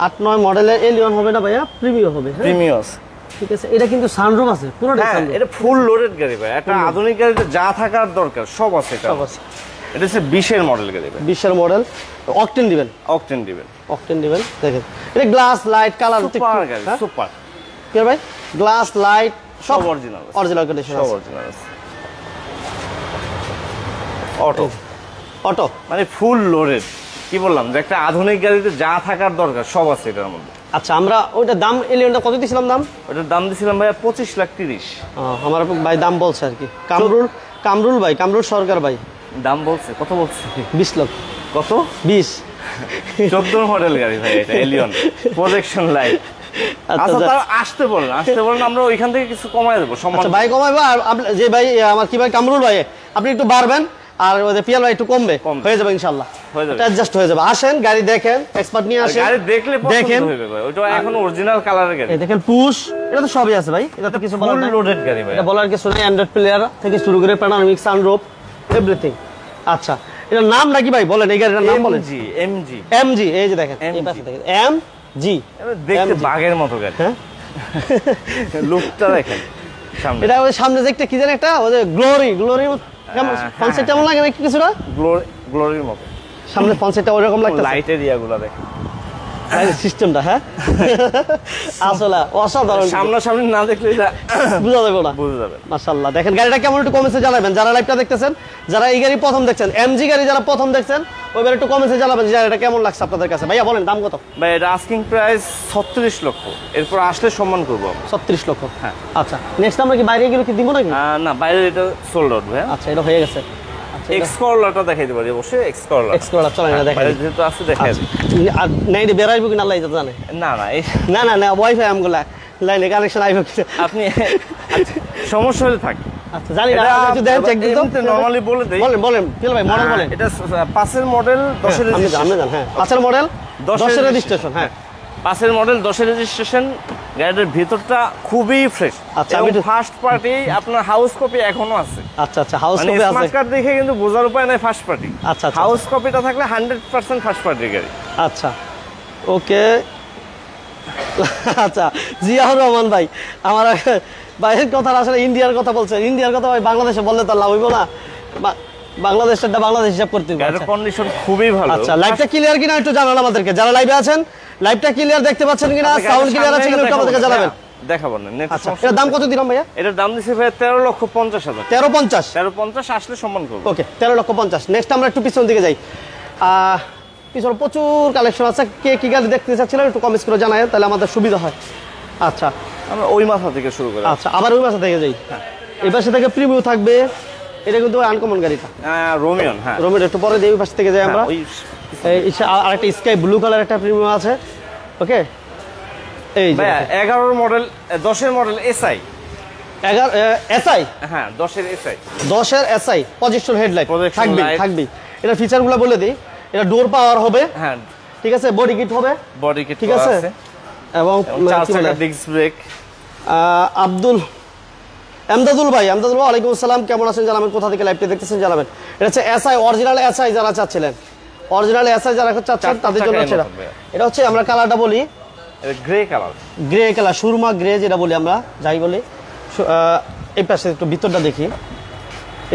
Speaker 1: 8-9 মডেলের এলিয়ন হবে না ভাইয়া? প্রিমিও হবে।
Speaker 2: প্রিমিও আছে,
Speaker 1: ঠিক আছে। এটা কিন্তু সানরুফ আছে পুরোটা।
Speaker 2: হ্যাঁ, এটা ফুল লোডেড গাড়ি ভাই। একটা আধুনিক গাড়িতে যা থাকার দরকার সব আছে।
Speaker 1: সব আছে।
Speaker 2: এটা হচ্ছে 20 এর মডেল গাড়ি ভাই।
Speaker 1: 20 এর মডেল, অকটেন দিবেন।
Speaker 2: অকটেন দিবেন,
Speaker 1: অকটেন দিবেন। দেখেন, এটা গ্লাস লাইট কালার
Speaker 2: সুপার গাড়ি, সুপার।
Speaker 1: কি ভাই? গ্লাস লাইট
Speaker 2: সব অরিজিনাল,
Speaker 1: অরিজিনাল কন্ডিশন,
Speaker 2: সব অরিজিনাল আছে। অটো,
Speaker 1: অটো
Speaker 2: মানে ফুল লোডেড। কি বললাম যে একটা আধুনিক গাড়িতে যা থাকার দরকার সব আছে এটার মধ্যে।
Speaker 1: আচ্ছা, আমরা ওইটা দাম এলিয়নটা কত দিছিলাম দাম?
Speaker 2: ওটার দাম দিছিলাম ভাই 25,30,000।
Speaker 1: আমার ভাই দাম বলছে আর কি, কামরুল ভাই, কামরুল সরকার ভাই
Speaker 2: দাম বলছে। কত বলছে?
Speaker 1: 20 লক্ষ।
Speaker 2: কত?
Speaker 1: 20।
Speaker 2: 14 মডেল গাড়ি ভাই এটা, এলিয়ন, প্রজেকশন লাইট। আচ্ছা, তার আসতে বলেন, আমরা ওইখান থেকে কিছু কমায় দেবো, সম্মান।
Speaker 1: ভাই কমাইবো। আর যে ভাই আমার কি ভাই কামরুল ভাই, আপনি একটু বাড়বেন, আর ওই পিয়াল ভাই একটু কমবে, হয়ে যাবে ইনশাআল্লাহ,
Speaker 2: হয়ে যাবে,
Speaker 1: অ্যাডজাস্ট হয়ে যাবে। আসেন, গাড়ি দেখেন, এক্সপার্ট নিয়ে আসেন,
Speaker 2: গাড়ি দেখলে পছন্দ হবে ভাই। ওটা এখন অরিজিনাল কালারের গাড়ি।
Speaker 1: এই দেখেন, পুশ, এটা তো সবই আছে ভাই, এটা তো কিছু বলার নাই।
Speaker 2: লোডেড গাড়ি ভাই,
Speaker 1: এটা বলার কিছু নাই। অ্যান্ড্রয়েড প্লেয়ার থেকে শুরু করে প্যানোরামিক সানরুফ এভরিথিং। আচ্ছা, এটার নাম নাকি ভাই বলেন? এই গাড়িটার নাম বলেন। এমজি। এই যে দেখেন, এই পাশে দেখেন, এমজি,
Speaker 2: দেখতে বাঘের মতো গাড়ি। হ্যাঁ, লুকটা দেখেন সামনে।
Speaker 1: এটা ওই সামনে যে একটা কি জানি একটা, ওই যে গ্লোরি কনসেপ্ট কেমন লাগে নাকি কিছুটা?
Speaker 2: গ্লোরির মতো
Speaker 1: সামনে কনসেপ্টটা ওইরকম লাগতেছে।
Speaker 2: লাইটের ইয়াগুলো দেখেন,
Speaker 1: সিস্টেমটা। হ্যাঁ, আসলে অসাধারণ।
Speaker 2: সামনাসামনি না দেখলে এটা
Speaker 1: বুঝা যাবে না।
Speaker 2: বুঝা যাবে।
Speaker 1: মাশাআল্লাহ, দেখেন গাড়িটা কেমন একটু কমেন্টে জানাবেন। যারা লাইভটা দেখতেছেন, যারা এই গাড়ি প্রথম দেখছেন, এমজি গাড়ি যারা প্রথম দেখছেন, ওইবার একটু কমেন্টে জানাবেন যে এটা কেমন লাগছে আপনাদের কাছে। ভাইয়া বলেন দাম কত?
Speaker 2: ভাই এটা আস্কিং প্রাইস 36 লক্ষ, এরপর আসলে সম্মান করবো।
Speaker 1: 36 লক্ষ।
Speaker 2: হ্যাঁ।
Speaker 1: আচ্ছা, নেক্সট আমরা কি বাইরে গেলে কি দিব নাকি?
Speaker 2: না, বাইরে এটা সোল্ড আউট ভাই।
Speaker 1: আচ্ছা, এটা হয়ে গেছে।
Speaker 2: এক্স করলাটা দেখাইতে পারি অবশ্যই। এক্স করলা
Speaker 1: চলেন না দেখাই দিই।
Speaker 2: যেহেতু আছে দেখাই দিই।
Speaker 1: আর নাইটে বেরাইবো কিনা আল্লাহ জানে।
Speaker 2: না না
Speaker 1: না ওয়াইফাই আমগুলা লাইনে কানেকশন আইবো কিনা
Speaker 2: আপনি সমস্যা হলে থাকে।
Speaker 1: আচ্ছা জানি না, একটু দেন চেক দিতে।
Speaker 2: নরমালি বলে দেই।
Speaker 1: বলেন ফিল ভাই মডেল বলেন।
Speaker 2: এটা 5 এর মডেল 10 এর
Speaker 1: আপনি জানেন হ্যাঁ 5 এর মডেল 10 এর রেজিস্ট্রেশন হ্যাঁ
Speaker 2: 5 এর মডেল 10 এর রেজিস্ট্রেশন। গাড়িটার ভিতরটা খুবই ফ্রেশ।
Speaker 1: আচ্ছা
Speaker 2: আমি ফার্স্ট পার্টি আপনার হাউস কপি এখনো আছে।
Speaker 1: আচ্ছা হাউস কপি আছে।
Speaker 2: স্মার্ট কার্ড দেখে কিন্তু বোঝার উপায় নাই ফার্স্ট পার্টি।
Speaker 1: আচ্ছা
Speaker 2: হাউস কপিটা থাকলে 100% ফার্স্ট পার্টি গাড়ি।
Speaker 1: আচ্ছা ওকে। আচ্ছা জিয়াউর রহমান ভাই আমার ভাইয়ের কথা আসলে ইন্ডিয়ার কথা বলছেন। ইন্ডিয়ার কথা ভাই বাংলাদেশে বললে তো লাভ হইব না। বাংলাদেশটা বাংলাদেশ হিসাব করতে হবে।
Speaker 2: গাড়ির কন্ডিশন খুবই ভালো।
Speaker 1: আচ্ছা লাইভটা ক্লিয়ার কিনা একটু জানান আমাদেরকে, যারা লাইভে আছেন লাইভটা ক্লিয়ার দেখতে পাচ্ছেন কিনা, সাউন্ড ক্লিয়ার আছে কিনা একটু আমাদেরকে জানাবেন।
Speaker 2: দেখাবো না নেট।
Speaker 1: আচ্ছা এর দাম কত দিলাম ভাইয়া?
Speaker 2: এটার দাম দিছি ভাই 13,50,000।
Speaker 1: 13,50
Speaker 2: 13,50 আসলে সম্মান করব।
Speaker 1: ওকে 13,50,000। নেক্সট আমরা একটু পিছন দিকে যাই। পিছনে প্রচুর কালেকশন আছে। কে কি গাড়ি দেখতে চাচ্ছিলেন একটু কমেন্টস করে জানায়, তাহলে আমাদের সুবিধা হয়। আচ্ছা
Speaker 2: আমরা ওই মাথা থেকে শুরু করি।
Speaker 1: আচ্ছা আবার ওই মাথা থেকে যাই। এই পাশে থেকে প্রিভিউ থাকবে। এটা কিন্তু আনকমন গাড়িটা
Speaker 2: রোমিয়ন। হ্যাঁ
Speaker 1: রোমিয়ন একটু পরে দিয়ে ওই পাশ থেকে যাই আমরা। আরেকটা স্কাই ব্লু কালার একটা প্রিমিয়াম আছে। ওকে এই যে
Speaker 2: 11 মডেল 10 এর মডেল এসআই
Speaker 1: 11 এসআই।
Speaker 2: হ্যাঁ 10 এর এসআই
Speaker 1: 10 এর এসআই প্রজেকশন হেডলাইট থাকবে। এটা ফিচারগুলো বলে দেই। এটা ডোর পাওয়ার হবে।
Speaker 2: হ্যাঁ
Speaker 1: ঠিক আছে। বডি কিট হবে।
Speaker 2: বডি কিট
Speaker 1: ঠিক আছে। এবং
Speaker 2: 4 চাকা ডিস্ক ব্রেক।
Speaker 1: আমদাদুল ভাই ওয়ালাইকুম আসসালাম, কেমন আছেন জানাবেন, কোথা থেকে লাইভটি দেখতেছেন জানাবেন। এটা হচ্ছে এসআই অরিজিনাল এসআই যারা চাচ্ছিলেন, অরিজিনাল এসআই যারা চাচ্ছেন তাদের জন্য হচ্ছে এটা হচ্ছে আমরা কালারটা বলি গ্রে কালার সুরমা গ্রে যেটা বলি আমরা যাই বলি। এই পাশে একটু ভিতরটা দেখি।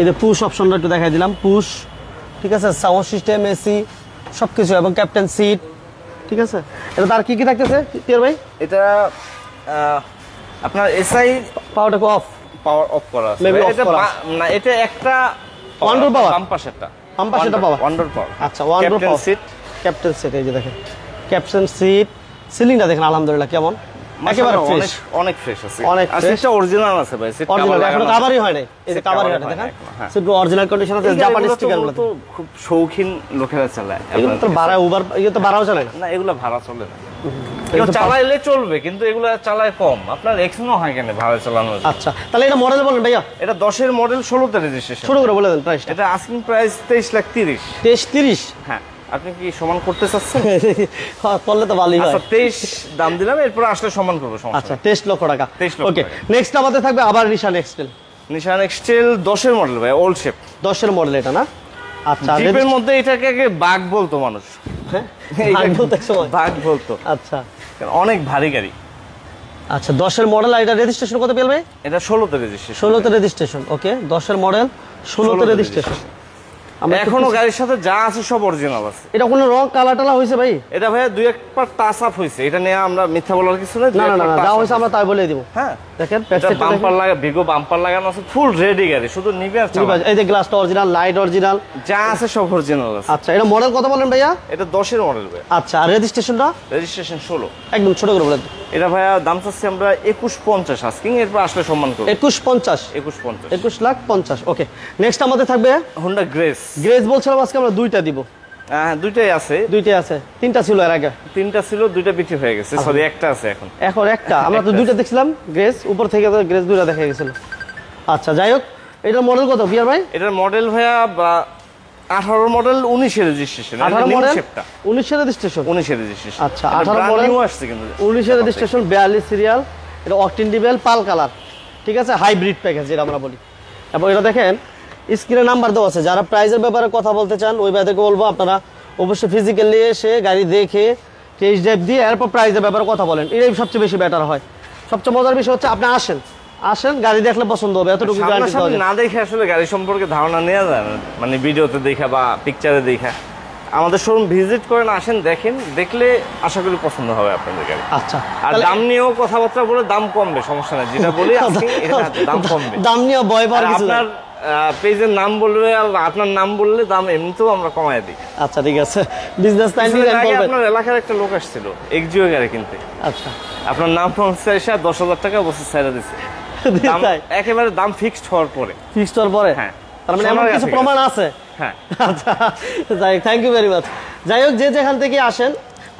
Speaker 1: এই যে পুশ অপশনটা একটু দেখাই দিলাম। পুশ ঠিক আছে। সাউন্ড সিস্টেম এসি সব কিছু এবং ক্যাপ্টেন সিট ঠিক আছে। এটা তার কি থাকতেছে টিয়ার ভাই?
Speaker 2: এটা আপনার এসআই
Speaker 1: পাওয়ারটা
Speaker 2: পাওয়ার অফ করা আছে। এটা না এটা একটা
Speaker 1: ওয়ান্ডার পাওয়ার
Speaker 2: পাম্পাসেরটা
Speaker 1: পাওয়ার
Speaker 2: ওয়ান্ডার পাওয়ার।
Speaker 1: আচ্ছা wonder power seat captain seat. এই যে দেখেন ক্যাপ্টেন সিট। সিলিংটা দেখেন আলহামদুলিল্লাহ কেমন একেবারে ফ্রেশ
Speaker 2: অনেক ফ্রেশ আছে।
Speaker 1: অনেক ফ্রেশ
Speaker 2: অরিজিনাল আছে ভাই। সিট
Speaker 1: অরিজিনাল এখনো কভারই হয় নাই। এই যে কভারই হয় না দেখেন। সিটগুলো অরিজিনাল কন্ডিশন আছে। জাপানি স্টিকারগুলো
Speaker 2: তো খুব শৌখিন লোকেরা চালায়।
Speaker 1: এগুলো তো ভাড়া উবার ইয়ে তো ভাড়াও চালায়
Speaker 2: না। এগুলো ভাড়া চলে না। কেউ চালাইলে চলবে কিন্তু এগুলো চালায় কম। আপনার এক্সনো হয় কেন ভাড়া চালানো?
Speaker 1: আচ্ছা তাহলে এটা মডেল বলেন ভাইয়া।
Speaker 2: এটা 10 এর মডেল 16 তে রেজিস্ট্রেশন।
Speaker 1: ছোট করে বলে দেন প্রাইসটা।
Speaker 2: এটা আস্কিং প্রাইস 23,30,000।
Speaker 1: 23,30।
Speaker 2: হ্যাঁ আপনি কি সমান করতে চাচ্ছেন?
Speaker 1: করলে তো ভালোই হয়।
Speaker 2: আচ্ছা 23 দাম দিলাম, এরপর আসলে সমান করব।
Speaker 1: আচ্ছা 23 লক্ষ টাকা।
Speaker 2: 23 লক্ষ।
Speaker 1: ওকে নেক্সট আমাদের থাকবে আবার নিশান এক্সটেল।
Speaker 2: নিশান এক্সটেল 10 এর মডেল ভাই, ওল্ড শেপ
Speaker 1: 10 এর মডেল এটা না? আচ্ছা
Speaker 2: জিপের মধ্যে এটাকে আগে বাগ বলতো মানুষ।
Speaker 1: হ্যাঁ
Speaker 2: বাগ বলতো।
Speaker 1: আচ্ছা
Speaker 2: অনেক ভারী গাড়ি।
Speaker 1: আচ্ছা 10 এর মডেল। আর এটা রেজিস্ট্রেশন কত পেল ভাই?
Speaker 2: এটা 16 তে রেজিস্ট্রেশন।
Speaker 1: 16 তে রেজিস্ট্রেশন। ওকে 10 এর মডেল 16 তে রেজিস্ট্রেশন।
Speaker 2: এখনো গাড়ির সাথে যা আছে সব অরিজিনাল আছে।
Speaker 1: এটা কোনো রং কালার টালা হয়েছে ভাই?
Speaker 2: এটা ভাইয়া দুই একবার টাচ আপ হয়েছে। এটা নিয়ে আমরা মিথ্যা বলার কিছু না।
Speaker 1: না না না যা হয়েছে আমরা তাই বলে দিব।
Speaker 2: হ্যাঁ
Speaker 1: দেখেন
Speaker 2: বাম্পার লাগা ভিগো বাম্পার লাগানো আছে, ফুল রেডি গাড়ি, শুধু নিবে আর চালাবে।
Speaker 1: এই যে গ্লাসটা অরিজিনাল, লাইট অরিজিনাল,
Speaker 2: যা আছে সব অরিজিনাল আছে।
Speaker 1: আচ্ছা এটা মডেল কত বলেন ভাইয়া?
Speaker 2: এটা 10 এর মডেল ভাই।
Speaker 1: আচ্ছা আর রেজিস্ট্রেশনটা?
Speaker 2: রেজিস্ট্রেশন 16।
Speaker 1: একদম ছোট করে বলেন।
Speaker 2: এটা ভাইয়া দাম চাচ্ছি আমরা 21,50 আস্কিং, এরপর আসলে সম্মান করব।
Speaker 1: 21,50 21,50,000। ওকে নেক্সট আমাদের থাকবে
Speaker 2: হোন্ডা গ্রেস।
Speaker 1: গ্রেস বলছিলাম আজকে আমরা দুইটা দিব।
Speaker 2: হ্যাঁ দুইটাই আছে।
Speaker 1: দুইটাই আছে। তিনটা ছিল এর আগে।
Speaker 2: তিনটা ছিল, দুইটা বিক্রি হয়ে গেছে। সরি একটা আছে এখন।
Speaker 1: এখন একটা আমরা তো দুইটা দেখছিলাম গ্রেস, উপর থেকে তো গ্রেস দুইটা দেখা গেছিল। আচ্ছা যাই হোক এটার মডেল কত বিয়ার ভাই?
Speaker 2: এটার মডেল ভাইয়া 18 মডেল 19 এর রেজিস্ট্রেশন।
Speaker 1: 18 মডেল 19 এর রেজিস্ট্রেশন।
Speaker 2: 19 এর রেজিস্ট্রেশন।
Speaker 1: আচ্ছা 18 মডেল
Speaker 2: নিউ আসছে কিন্তু
Speaker 1: 19 এর রেজিস্ট্রেশন, 42 সিরিয়াল। এটা অকটেন ডিজেল পাল কালার, ঠিক আছে, হাইব্রিড প্যাকেজ যেটা আমরা বলি। এবং এটা দেখেন স্ক্রিনে নাম্বার দেওয়া আছে, যারা প্রাইজের ব্যাপারে কথা বলতে চান ওই ভাইদেরকে বলবো আপনারা অবশ্যই ফিজিক্যালি এসে গাড়ি দেখে টেস্ট ড্রাইভ দিয়ে এরপর প্রাইজের ব্যাপারে কথা বলেন, এটাই সবচেয়ে বেশি বেটার হয়। সবচেয়ে মজার বিষয় হচ্ছে আপনি আসেন গাড়ি দেখলে পছন্দ হবে, এতটুকু গ্যারান্টি পাওয়া যায়।
Speaker 2: না দেখে আসলে গাড়ি সম্পর্কে ধারণা নেওয়া যায় না, মানে ভিডিওতে দেখা বা পিকচারে দেখা। আমাদের শোরুম ভিজিট করেন, আসেন দেখেন, দেখলে আশা করি পছন্দ হবে আপনাদের গাড়ি।
Speaker 1: আচ্ছা
Speaker 2: আর দাম নিয়েও কথাবার্তা বলে দাম কমবে, সমস্যা নাই, যেটা বলি দাম কমবে।
Speaker 1: দাম নিয়ে ভয় পাওয়ার কিছু নাই।
Speaker 2: আপনার পেজের নাম বললে আর আপনার নাম বললে দাম এমনিতেও আমরা কমায় দিই।
Speaker 1: আচ্ছা ঠিক আছে। বিজনেস টাইম
Speaker 2: আপনার এলাকার একটা লোক আসছিল এক্সিও গাড়ি কিনতে। আচ্ছা আপনার নাম পৌঁছে এসে 10,000 টাকা বছর ছাইরা দিচ্ছে। একেবারে দাম ফিক্সড হওয়ার পরে।
Speaker 1: ফিক্সড হওয়ার পরে?
Speaker 2: হ্যাঁ
Speaker 1: তার মানে এমন কিছু প্রমাণ আছে।
Speaker 2: হ্যাঁ
Speaker 1: আচ্ছা যাই হোক, থ্যাংক ইউ ভেরি মাচ। যাই হোক, যে যেখান থেকে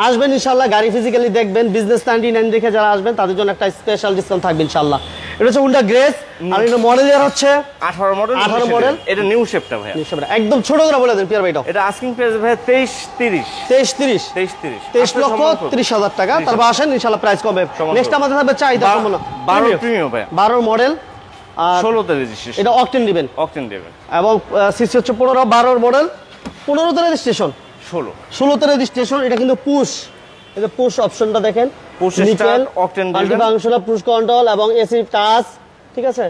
Speaker 1: আসবেন ইনশাল্লাহ, গাড়ি ফিজিক্যালি দেখবেন, বিজনেস 99 দেখে যারা আসবেন তাদের জন্য একটা স্পেশাল ডিসকাউন্ট থাকবে ইনশাল্লাহ। এটা হচ্ছে Honda Grace, আর এটা মডেল ইয়ার হচ্ছে
Speaker 2: 18 মডেল।
Speaker 1: 18 মডেল,
Speaker 2: এটা নিউ শেপটা ভাই,
Speaker 1: একদম ছোট করে বলে দেন পিয়ার ভাই।
Speaker 2: এটা আস্কিং প্রাইস ভাই 23 লক্ষ
Speaker 1: 30,000 টাকা। তারপর আসেন ইনশাল্লাহ প্রাইস কমবে। নেক্সট আমাদের থাকবে চাহিদা সম্পূর্ণ
Speaker 2: 12 প্রিমিয়াম ভাই,
Speaker 1: 12 মডেল,
Speaker 2: 16 তে রেজিস্ট্রেশন।
Speaker 1: এটা অকটেন দিবেন,
Speaker 2: অকটেন দিবেন,
Speaker 1: এবং সিসি হচ্ছে 15, 12 মডেল, 15 তে রেজিস্ট্রেশন, 16 তে রেজিস্ট্রেশন। এটা কিন্তু পুশ, এটা পুশ অপশনটা দেখেন,
Speaker 2: পুশ স্টার্ট, অকটেন দিবেন,
Speaker 1: মাল্টিফাংশনাল পুশ কন্ট্রোল এবং এসি টাচ, ঠিক আছে।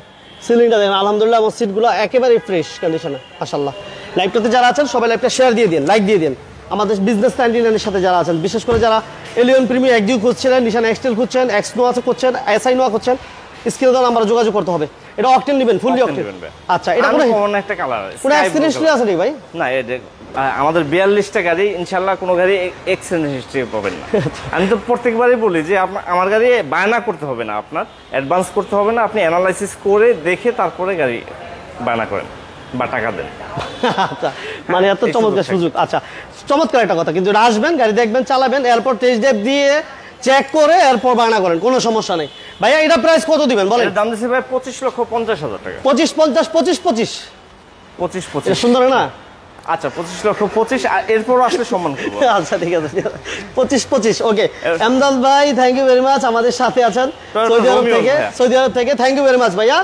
Speaker 1: সিলিংটা দেখেন আলহামদুলিল্লাহ, এবং সিটগুলো একেবারে ফ্রেশ কন্ডিশনে মাশাআল্লাহ। লাইভটাতে যারা আছেন সবাই লাইভটা শেয়ার দিয়ে দিন, লাইক দিয়ে দিন। আমাদের বিজনেস 99 এর সাথে যারা আছেন, বিশেষ করে যারা এলিয়ন প্রিমিয়াম এক্সডিউ খুঁজছিলেন, নিশান এক্সটেল খুঁজছেন, এক্স নোয়া খুঁজছেন, এসআই নোয়া খুঁজছেন, স্ক্রিনে দেওয়া নাম্বারে যোগাযোগ করতে হবে। এটা অকটেন নেবেন, ফুললি অকটেন। আচ্ছা, এটা কোনো
Speaker 2: একটা কালার আছে,
Speaker 1: কোনো অ্যাক্সিডেন্ট হিস্ট্রি আছে নাকি ভাই?
Speaker 2: না, এটা আমাদের 42টা গাড়ি, ইনশাআল্লাহ কোনো গাড়ি অ্যাক্সিডেন্ট হিস্ট্রি পাবেন না। আমি তো প্রত্যেকবারই বলি যে আমার গাড়ি বায়না করতে হবে না, আপনার অ্যাডভান্স করতে হবে না, আপনি অ্যানালাইসিস করে দেখে তারপরে গাড়ি বায়না করেন বা টাকা দেন।
Speaker 1: আচ্ছা, মানে এত চমৎকার সুযোগ। আচ্ছা, চমৎকার একটা কথা, কিন্তু আসবেন, গাড়ি দেখবেন, চালাবেন, এরপর টেস্ট ড্রাইভ দিয়ে চেক করে এরপর বায়না করেন, কোনো সমস্যা নেই। ভাইয়া এটা প্রাইস কত দিবেন বলেন?
Speaker 2: এর দাম দিছে ভাই 25,50,000 টাকা।
Speaker 1: 25, 50, 25,
Speaker 2: 25
Speaker 1: সুন্দর না?
Speaker 2: আচ্ছা, 25,25,000, আর এরপর আসলে সম্মান করব।
Speaker 1: আচ্ছা ঠিক আছে, 25, ওকে। এমদাদ ভাই থ্যাংক ইউ ভেরি মাচ, আমাদের সাথে আছেন সৌদি আরব থেকে। থ্যাংক ইউ ভেরি মাচ ভাইয়া,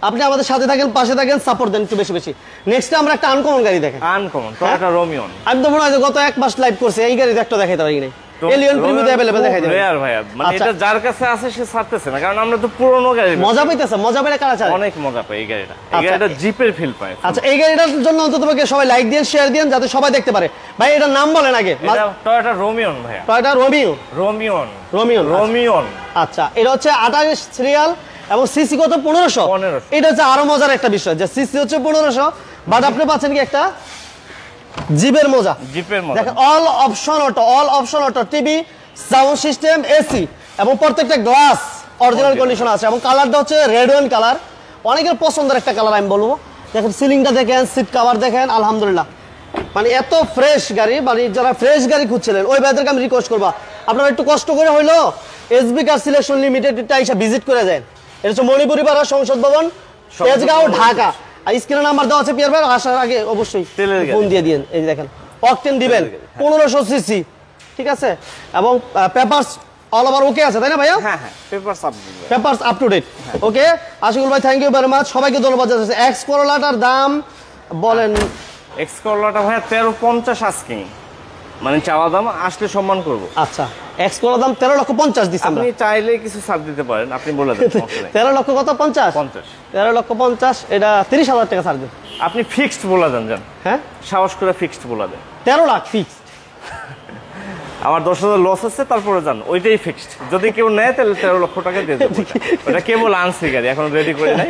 Speaker 1: আপনি আমাদের সাথে থাকেন, পাশে থাকেন, সাপোর্ট দেন একটু বেশি বেশি। নেক্সট আমরা একটা আনকমন গাড়ি দেখেন,
Speaker 2: আনকমন টয়োটা রোমিয়ন।
Speaker 1: আমি তো মনে হয় গত 1 মাস লাইভ করছে, এই গাড়ি একটা দেখাইতে পারি নাই। এলিয়ন প্রিমিয়াম अवेलेबल দেখাই দেন
Speaker 2: রেয়ার ভাই, মানে এটা যার কাছে আছে সে ছাড়তেছে না, কারণ আমরা তো পুরনো গাড়ি
Speaker 1: মজা পাইতেছে, মজা পেলে কারা চায়,
Speaker 2: অনেক মজা পায় এই গাড়িটা। এই গাড়িটা জিপের ফিল পায়।
Speaker 1: আচ্ছা, এই গাড়িটার জন্য অন্ততপক্ষে সবাই লাইক দিন, শেয়ার দিন, যাতে সবাই দেখতে পারে। ভাই এটার নাম বলেন আগে।
Speaker 2: এটা টয়োটা রোমিয়ন ভাই,
Speaker 1: টয়োটা
Speaker 2: রোমিয়ন।
Speaker 1: আচ্ছা, এটা হচ্ছে 28 সিরিয়াল এবং সিসি কত 1500। এটা হচ্ছে আরো মজার একটা বিষয়, যে সিসি হচ্ছে 1500, বাট আপনি পাচ্ছেন কি একটা জিপের মজা। দেখেন all option auto, TV, sound system, AC, এবং প্রত্যেকটা গ্লাস অরিজিনাল কন্ডিশন আছে, এবং কালারটা হচ্ছে রেড ওয়াইন কালার, অনেকের পছন্দের একটা কালার আমি বলবো। দেখেন সিলিংটা দেখেন, সিট কভার দেখেন, আলহামদুলিল্লাহ মানে এত ফ্রেশ গাড়ি, মানে যারা ফ্রেশ গাড়ি খুঁজছিলেন ওই ভাইদেরকে আমি রিকোয়েস্ট করবো, আপনারা একটু কষ্ট করে হইলো এসবি কার সিলেকশন লিমিটেডটা এসে ভিজিট করে যান। এটা হচ্ছে মণিপুরি পাড়া, সংসদ ভবন, তেজগাঁও, ঢাকা। আর স্ক্রিনে নাম্বার দেওয়া আছে পিয়ার ভাই, আসার আগে অবশ্যই ফোন দিয়ে দিন। এই যে দেখেন অকটেন দিবেন, 1500 সিসি, ঠিক আছে, এবং পেপারস অল ওভার ওকে আছে, তাই না ভাইয়া?
Speaker 2: হ্যাঁ,
Speaker 1: পেপারস আপ টু ডেট। ওকে, আশিকুল ভাই থ্যাংক ইউ ভেরি মাচ, সবাইকে ধন্যবাদ জানাচ্ছি। এক্স করোলাটার দাম বলেন?
Speaker 2: এক্স করোলাটা ভাইয়া 1350 আস্কিং, মানে চাওয়া দাম, আসলে সম্মান করব।
Speaker 1: আচ্ছা, এক্স করোলার দাম 13,50,000 দিচ্ছি আমরা।
Speaker 2: আপনি চাইলে কিছু ছাড় দিতে পারেন, আপনি বলে দেন।
Speaker 1: 13 লক্ষ কত? 50। 13,50,000, এটা 30,000 টাকা ছাড় দেন।
Speaker 2: আপনি ফিক্সড বলে দেন, জান। হ্যাঁ, সাহস করে ফিক্সড বলে দেন।
Speaker 1: 13 লাখ ফিক্সড।
Speaker 2: আমার 10,000 লস হচ্ছে, তারপরে জান ওইটাই ফিক্সড। যদি কেউ নেয় তাহলে 13 লক্ষ টাকা দিয়ে দেবো। ওটা কেবল আনছি গাড়ি, এখন রেডি করে নাই।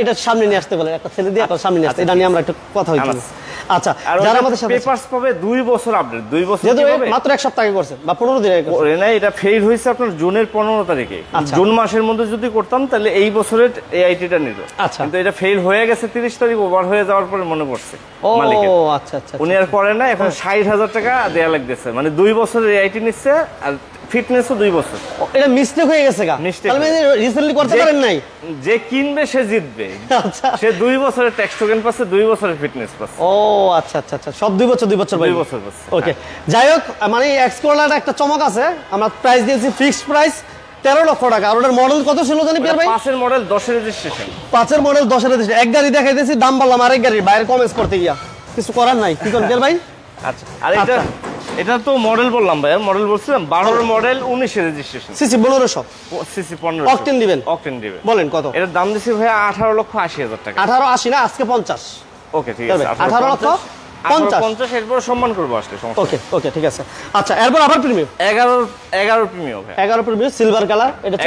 Speaker 1: এটা সামনে নিয়ে আসতে বলে, একটা ছেলে দিয়ে সামনে নিয়ে আসতে, এটা নিয়ে আমরা একটু কথা হইছি। আচ্ছা, যারা আমাদের সাথে
Speaker 2: পেপারস পাবে 2 বছর আপডেট, 2 বছর
Speaker 1: পাবে মাত্র 1 সপ্তাহ আগে করছে বা 15 দিন আগে করছে।
Speaker 2: না, এটা ফেল হইছে আপনার জুনের 15 তারিখে। জুন মাসের মধ্যে যদি করতাম তাহলে এই বছরের এআইটিটা নিত।
Speaker 1: আচ্ছা,
Speaker 2: কিন্তু এটা ফেল হয়ে গেছে 30 তারিখ, ওভার হয়ে যাওয়ার পরে মনে পড়ছে মালিকের।
Speaker 1: ও আচ্ছা,
Speaker 2: উনি আর করে না, এখন 60,000 টাকা দেয়া লাগতেছে, মানে 2 বছরের এআইটি নিচ্ছে, আর ফিটনেসও 2 বছর।
Speaker 1: এটা মিস্টেক হয়ে গেছে গা, তাহলে রিসেন্টলি করতে পারেন নাই।
Speaker 2: যে কিনবে সে জিতবে। আচ্ছা, সে 2 বছরের ট্যাক্স টোকেন পাচ্ছে, 2 বছরের ফিটনেস পাচ্ছে।
Speaker 1: ও আচ্ছা, সব 2 বছর 2 বছর
Speaker 2: পাচ্ছে।
Speaker 1: ওকে, যাই হোক, মানে এক্স করোলাটা একটা চমক আছে। আমরা প্রাইস দিয়েছি ফিক্সড প্রাইস 13 লক্ষ টাকা। আর ওটার মডেল কত ছিল জানি পিয়ার ভাই?
Speaker 2: 5 এর মডেল, 10 এর রেজিস্ট্রেশন।
Speaker 1: 5 এর মডেল, 10 এর রেজিস্ট্রেশন। এক গাড়ি দেখাইতেছি, দাম বললাম আরেক গাড়ির, বাইরে কমেন্টস করতে গিয়া কিছু করার নাই। কি করেন পিয়ার ভাই?
Speaker 2: আচ্ছা, আর এটা তো মডেল বললাম ভাই, মডেল বলছিলাম 12 এর মডেল, 19 এর রেজিস্ট্রেশন,
Speaker 1: সিসি 1500,
Speaker 2: সিসি 1500।
Speaker 1: অকটেন দিবেন?
Speaker 2: অকটেন দিবেন।
Speaker 1: বলেন কত?
Speaker 2: এটার দাম দিছি ভাই 18,80,000 টাকা।
Speaker 1: 18,80 না, আজকে 50।
Speaker 2: ওকে, ঠিক আছে, 18,50,000 এরপর সম্মান করব আসলে।
Speaker 1: ওকে, ঠিক আছে। আচ্ছা, এরপর আবার প্রিমিয়াম
Speaker 2: 11 প্রিমিয়াম ভাই,
Speaker 1: 11 প্রিমিয়াম সিলভার কালার। এটা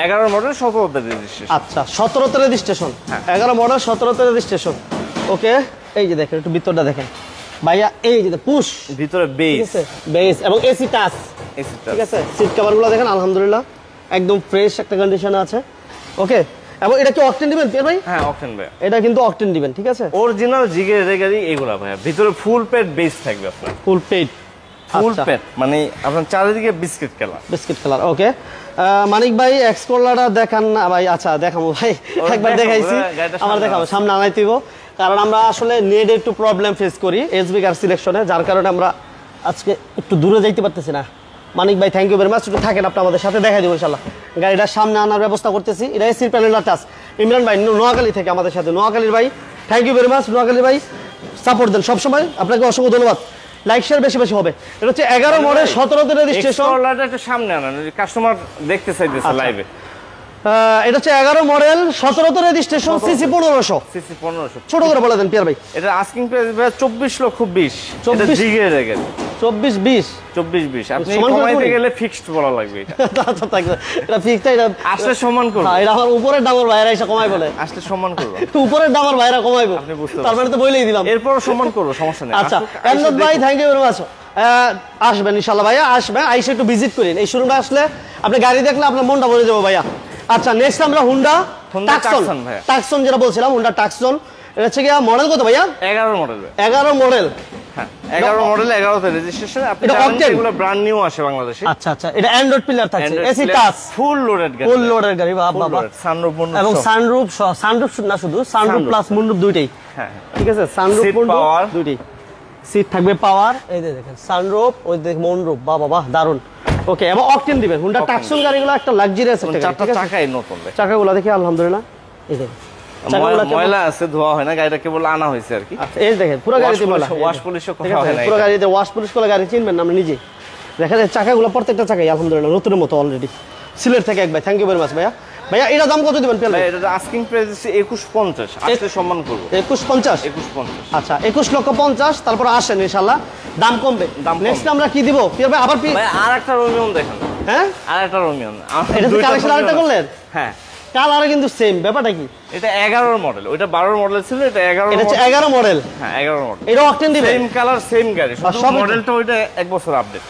Speaker 2: 11 মডেল, 17 তে রেজিস্ট্রেশন।
Speaker 1: আচ্ছা, 17 তে রেজিস্ট্রেশন, 11 মডেল, 17 তে রেজিস্ট্রেশন। ওকে, এই যে দেখেন, একটু ভিতরটা দেখেন ভাইয়া, এই যে পুশ,
Speaker 2: ভিতরে
Speaker 1: বেস এবং এসি টাচ, ঠিক আছে। সিট কভারগুলো দেখেন, আলহামদুলিল্লাহ একদম ফ্রেশ একটা কন্ডিশনে আছে। ওকে, এবং এটা কি অকটেন দিবেন পিয়ার ভাই?
Speaker 2: হ্যাঁ অকটেন ভাই,
Speaker 1: এটা কিন্তু অকটেন দিবেন, ঠিক আছে?
Speaker 2: অরিজিনাল জিগের গাড়ি এগুলা ভাই, ভিতরে ফুল পেট বেস থাকবে আপনার,
Speaker 1: ফুল পেড,
Speaker 2: ফুল পেট, মানে আপনার চারিদিকে বিস্কিট কালার।
Speaker 1: বিস্কিট কালার, ওকে। মানিক ভাই এক্সকোলাটা দেখান না ভাই? আচ্ছা দেখাবো ভাই, একবার দেখাইছি, আমার দেখাবো, সামনে আনাই দিব, কারণ আমরা আসলে নেট একটু প্রবলেম ফেস করি এসবি কার সিলেকশনে, যার কারণে আমরা আজকে একটু দূরে যাইতে পারতেছি না। মানিক ভাই থ্যাংক ইউ ভেরি মাচ, একটু থাকেন, আপনি আমাদের সাথে দেখাই দেবো ইনশাল্লাহ। গাড়িটার সামনে আনার ব্যবস্থা করতেছি। এটা এসির প্যানেল টাচ, ইমরান ভাই নোয়াখালী থেকে আমাদের সাথে, নোয়াখালীর ভাই thank you very much. Noakhali ভাই সাপোর্ট দেন সবসময়, আপনাকে অসংখ্য ধন্যবাদ। লাইক শেয়ার বেশি বেশি হবে। এটা হচ্ছে 11 মডেল 17তে রেজিস্ট্রেশন।
Speaker 2: একটু সামনে আনান, কাস্টমার দেখতে চাইতেছে লাইভে।
Speaker 1: এটা হচ্ছে 11 মডেল 17তে রেজিস্ট্রেশন, সিসি 1500।
Speaker 2: সিসি 1500
Speaker 1: ছোট করে বলে দেন পিয়ার ভাই।
Speaker 2: এটা আস্কিং প্রাইস ভাই 24,20,000।
Speaker 1: 24
Speaker 2: জিগের গাড়ি,
Speaker 1: 24-20
Speaker 2: 24-20 আপনি
Speaker 1: সমান করে
Speaker 2: কমাইতে
Speaker 1: বলি?
Speaker 2: গেলে ফিক্সড বলা লাগবে এটা।
Speaker 1: আচ্ছা থাকবে, এটা ফিক্সড, এটা
Speaker 2: আসলে সম্মান করব।
Speaker 1: হ্যাঁ, এটা আমার উপরের দামের ভাইরা এসে কমাই বলে,
Speaker 2: আসলে সম্মান করব।
Speaker 1: উপরের দামের ভাইরা কমাইবো,
Speaker 2: আপনি বুঝতে
Speaker 1: তার মানে তো বলেই দিলাম।
Speaker 2: এরপর সম্মান করব, সমস্যা নেই।
Speaker 1: আচ্ছা
Speaker 2: আসুক,
Speaker 1: এমদাদ
Speaker 2: আইসা
Speaker 1: ভাই
Speaker 2: দেখুন।
Speaker 1: Thank you very much. আসবেন ইনশাআল্লাহ ভাইয়া, আসবেন, আইসা একটু ভিজিট করেন। এই শোরুমে আসলে আপনি গাড়ি দেখলে আপনার মনটা ভরে যাবে ভাইয়া। আচ্ছা নেক্সট আমরা হুন্ডা টাকসন,
Speaker 2: ভাইয়া।
Speaker 1: টাকসন যেটা বলছিলাম, হুন্ডা টাকসন। এটা হচ্ছে গিয়া মডেল কত ভাইয়া?
Speaker 2: 11 মডেল।
Speaker 1: 11 মডেল,
Speaker 2: হ্যাঁ 11 মডেল, 11তে রেজিস্ট্রেশন। আপনি
Speaker 1: এটা
Speaker 2: জানেন
Speaker 1: octane?
Speaker 2: এগুলো ব্র্যান্ড নিউ আসে বাংলাদেশে।
Speaker 1: আচ্ছা আচ্ছা, এটা অ্যান্ড্রয়েড পিলার থাকছে, এসি টাচ,
Speaker 2: ফুল লোডেড গাড়ি,
Speaker 1: ফুল লোডের গাড়ি, বাহ বাহ বাহ।
Speaker 2: সানরুফ
Speaker 1: এবং সানরুফ, সানরুফ না শুধু সানরুফ প্লাস মুনরুফ দুইটাই,
Speaker 2: হ্যাঁ
Speaker 1: ঠিক আছে? Sunroof
Speaker 2: Seat
Speaker 1: moonroof
Speaker 2: power।
Speaker 1: দুইটাই, সিট থাকবে পাওয়ার, এই যে দেখেন সানরুফ, ওই দেখ মুনরুফ, বাহ বাহ বাহ দারুন। ওকে, এবং অকটেন দিবেন। হুন্ডা টাকসন গাড়িগুলো একটা লাক্সারিয়াস একটা গাড়ি,
Speaker 2: চারটা
Speaker 1: ঠিক আছে?
Speaker 2: চাকাই নতুন ভাই,
Speaker 1: চাকাগুলো দেখি আলহামদুলিল্লাহ, এই দেখেন চাকাগুলো কেমন?
Speaker 2: ময়লা আছে, ধোয়া হয় না, গাড়িটা কেবল আনা হয়েছে আর কি।
Speaker 1: আচ্ছা, এই দেখেন পুরো গাড়িতে ময়লা,
Speaker 2: ওয়াশ পলিশও
Speaker 1: ঠিক
Speaker 2: করা
Speaker 1: আছে?
Speaker 2: হয় না
Speaker 1: পুরো
Speaker 2: এটা।
Speaker 1: গাড়িতে ওয়াশ পলিশ করে গাড়ি চিনবেন না আপনি নিজে। দেখেন এই চাকাগুলো প্রত্যেকটা চাকাই আলহামদুলিল্লাহ নতুনের মতো অলরেডি। সিলেট থেকে এক ভাই থ্যাংক ইউ ভেরি মাচ ভাইয়া। ভাইয়া এটা দাম কত দিবেন পেলে?
Speaker 2: ভাই এটা আস্কিং প্রাইস 21,50, আসলে সম্মান করব।
Speaker 1: 21,50।
Speaker 2: 21,50।
Speaker 1: আচ্ছা 21,50,000, তারপর আসেন ইনশাআল্লাহ দাম কমবে।
Speaker 2: দাম কমবে।
Speaker 1: নেক্সট আমরা কি দিব পিয়ার ভাই? আবার
Speaker 2: ভাই আরেকটা রোমিয়ন দেখেন,
Speaker 1: হ্যাঁ
Speaker 2: আরেকটা রোমিয়ন।
Speaker 1: এটা তো কালেকশন আরেকটা করলেন?
Speaker 2: হ্যাঁ
Speaker 1: কালারে কিন্তু সেম, ব্যাপারটা কি?
Speaker 2: এটা 11 মডেল, ওইটা 12 মডেল ছিল, এটা 11
Speaker 1: এটা হচ্ছে
Speaker 2: মডেল।
Speaker 1: 11 মডেল,
Speaker 2: হ্যাঁ 11 মডেল,
Speaker 1: এটা অকটেন দিবেন?
Speaker 2: সেম কালার সেম গাড়ি, শুধু
Speaker 1: সব
Speaker 2: মডেলটা ওইটা 1 বছর আপডেট।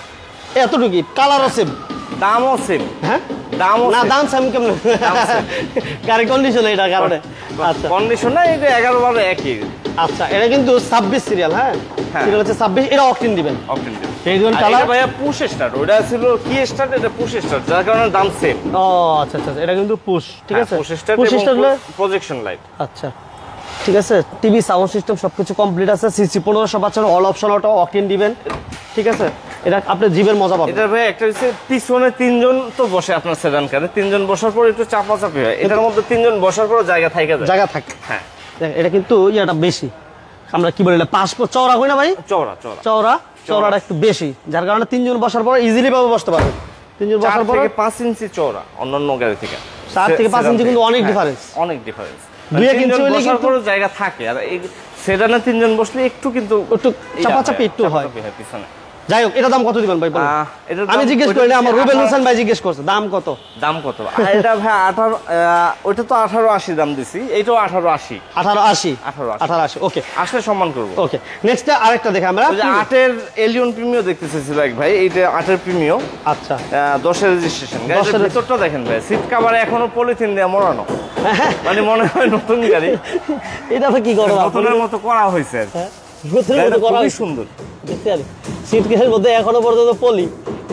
Speaker 1: এতটুকু কালারও সেম,
Speaker 2: দামও সেম।
Speaker 1: হ্যাঁ
Speaker 2: দামও
Speaker 1: না দাম সেম কেমন? গাড়ি কন্ডিশন এটা কারণে। আচ্ছা
Speaker 2: কন্ডিশন না, এটা 11-12 একই।
Speaker 1: আচ্ছা এটা কিন্তু 26 সিরিয়াল, হ্যাঁ
Speaker 2: হ্যাঁ।
Speaker 1: সিরিয়াল হচ্ছে 26, এটা অকটেন দিবেন।
Speaker 2: অপশন দিন।
Speaker 1: এই দুটো
Speaker 2: আর
Speaker 1: কালার,
Speaker 2: এটা ভাইয়া পুশ স্টার্ট, ওটা ছিল কি স্টার্ট, এটা পুশ স্টার্ট, যার কারণে দাম সেম।
Speaker 1: ও আচ্ছা আচ্ছা, এটা কিন্তু পুশ, ঠিক আছে?
Speaker 2: পুশ স্টার্ট
Speaker 1: পুশ স্টার্ট হলে
Speaker 2: প্রজেকশন লাইট।
Speaker 1: আচ্ছা ঠিক আছে, টিভি সাউন্ড সিস্টেম সবকিছু কমপ্লিট আছে। সিসি 1500 পাচ্ছেন, অল অপশন অটো, অকটেন দিবেন, ঠিক আছে? এটা আপনি জীবের মজা পাবেন।
Speaker 2: এটা ভাই একটা হচ্ছে পিছনে 3 জন তো বসে আপনার সেডান কারে, 3 জন বসার পর একটু চাপাচাপি হয়, এটার মধ্যে 3 জন বসার পর জায়গা থাকে যায়।
Speaker 1: জায়গা থাকে,
Speaker 2: হ্যাঁ
Speaker 1: দেখেন, এটা কিন্তু ইয়াটা বেশি, আমরা কি বলি পাসপোর্ট চওড়া হয় না ভাই?
Speaker 2: চওড়া চওড়া
Speaker 1: চওড়াটা একটু বেশি, যার কারণে 3 জন বসার পর ইজিলি ভাবে বসতে পারবেন। 3 জন
Speaker 2: 4
Speaker 1: বসার পর
Speaker 2: থেকে 5 ইঞ্চি চওড়া অন্যান্য গাড়ি থেকে।
Speaker 1: 4 থেকে 5 ইঞ্চি কিন্তু অনেক
Speaker 2: হ্যাঁ,
Speaker 1: ডিফারেন্স।
Speaker 2: অনেক ডিফারেন্স।
Speaker 1: 2 ইঞ্চি হলে
Speaker 2: বসার
Speaker 1: কিন্তু
Speaker 2: পর জায়গা থাকে, আর এই সেডানে 3 জন বসলে একটু কিন্তু
Speaker 1: একটু চাপাচাপি একটু হয়।
Speaker 2: পিছনে।
Speaker 1: যাই হোক, এটা দাম কত দিবেন ভাই বলুন?
Speaker 2: এটার
Speaker 1: আমি
Speaker 2: দাম
Speaker 1: জিজ্ঞেস
Speaker 2: ওইটা
Speaker 1: করি না, আমার
Speaker 2: হচ্ছে
Speaker 1: রুবেল হোসেন ভাই জিজ্ঞেস করছে দাম কত।
Speaker 2: দাম কত? আর এটা ভাই 18, ওইটা তো 1880 দাম দিছি, এইটাও 1880।
Speaker 1: 1880,
Speaker 2: 1880
Speaker 1: 1880, ওকে
Speaker 2: আসলে সম্মান করবো।
Speaker 1: ওকে। নেক্সট আরেকটা দেখে আমরা,
Speaker 2: ওই যে 8-এর এলিয়ন প্রিমিও দেখতেছি এক ভাই, এইটা 8-এর প্রিমিও,
Speaker 1: আচ্ছা
Speaker 2: 10-এর রেজিস্ট্রেশন। গাড়ির
Speaker 1: 10-এর
Speaker 2: ভিতরটা দেখেন ভাই, সিট কভারে এখনো পলিথিন দিয়ে মোড়ানো, মানে মনে হয় নতুন গাড়ি,
Speaker 1: এটা তো কি করব
Speaker 2: নতুনের মতো করা হয়েছে আর কি।
Speaker 1: নতুন
Speaker 2: গাড়িটা
Speaker 1: করা
Speaker 2: খুবই
Speaker 1: হয়েছে।
Speaker 2: সুন্দর।
Speaker 1: দেখতে পারি সিট কেসের মধ্যে এখনো পর্যন্ত পলি।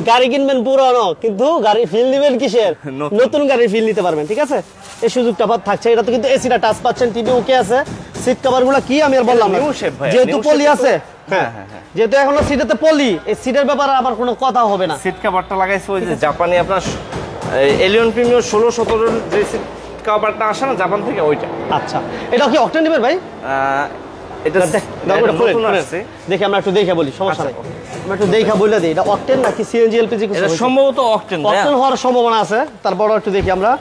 Speaker 1: গাড়ি কিনবেন পুরানো, কিন্তু গাড়ি ফিল নিবেন কিসের?
Speaker 2: নতুন।
Speaker 1: নতুন গাড়ির ফিল নিতে পারবেন, ঠিক আছে? এই সুযোগটা থাকছে। এটা তো কিন্তু এসিটা টাচ পাচ্ছেন, টিভি ওকে আছে, সিট কভার গুলো কি আমি আর বললাম না,
Speaker 2: নিউ শেপ ভাই,
Speaker 1: যেহেতু
Speaker 2: নিউ
Speaker 1: পলি
Speaker 2: শেপ তো-
Speaker 1: আছে,
Speaker 2: হ্যাঁ হ্যাঁ হ্যাঁ,
Speaker 1: যেহেতু এখনো সিটেতে পলি, এই সিটের ব্যাপারে আবার কোনো কথা হবে না।
Speaker 2: সিট কভারটা লাগাইছে ওই যে জাপানি আপনার এলিয়ন প্রিমিও 16-17-এর যে সিট কভারটা আসে না জাপান থেকে, ওইটা।
Speaker 1: আচ্ছা এটা কি অকটেন দিবেন ভাই?
Speaker 2: এটা নতুন আসছে।
Speaker 1: দেখি আমরা একটু দেখে বলি, সমস্যা
Speaker 2: আচ্ছা,
Speaker 1: নেই, আমরা একটু দেখে বলে দিই এটা অকটেন নাকি সিএনজি এলপিজি কিছু
Speaker 2: এটা
Speaker 1: হয়েছে?
Speaker 2: সম্ভবত অকটেন ভাই।
Speaker 1: অকটেন হওয়ার সম্ভাবনা আছে। তারপর একটু দেখি আমরা,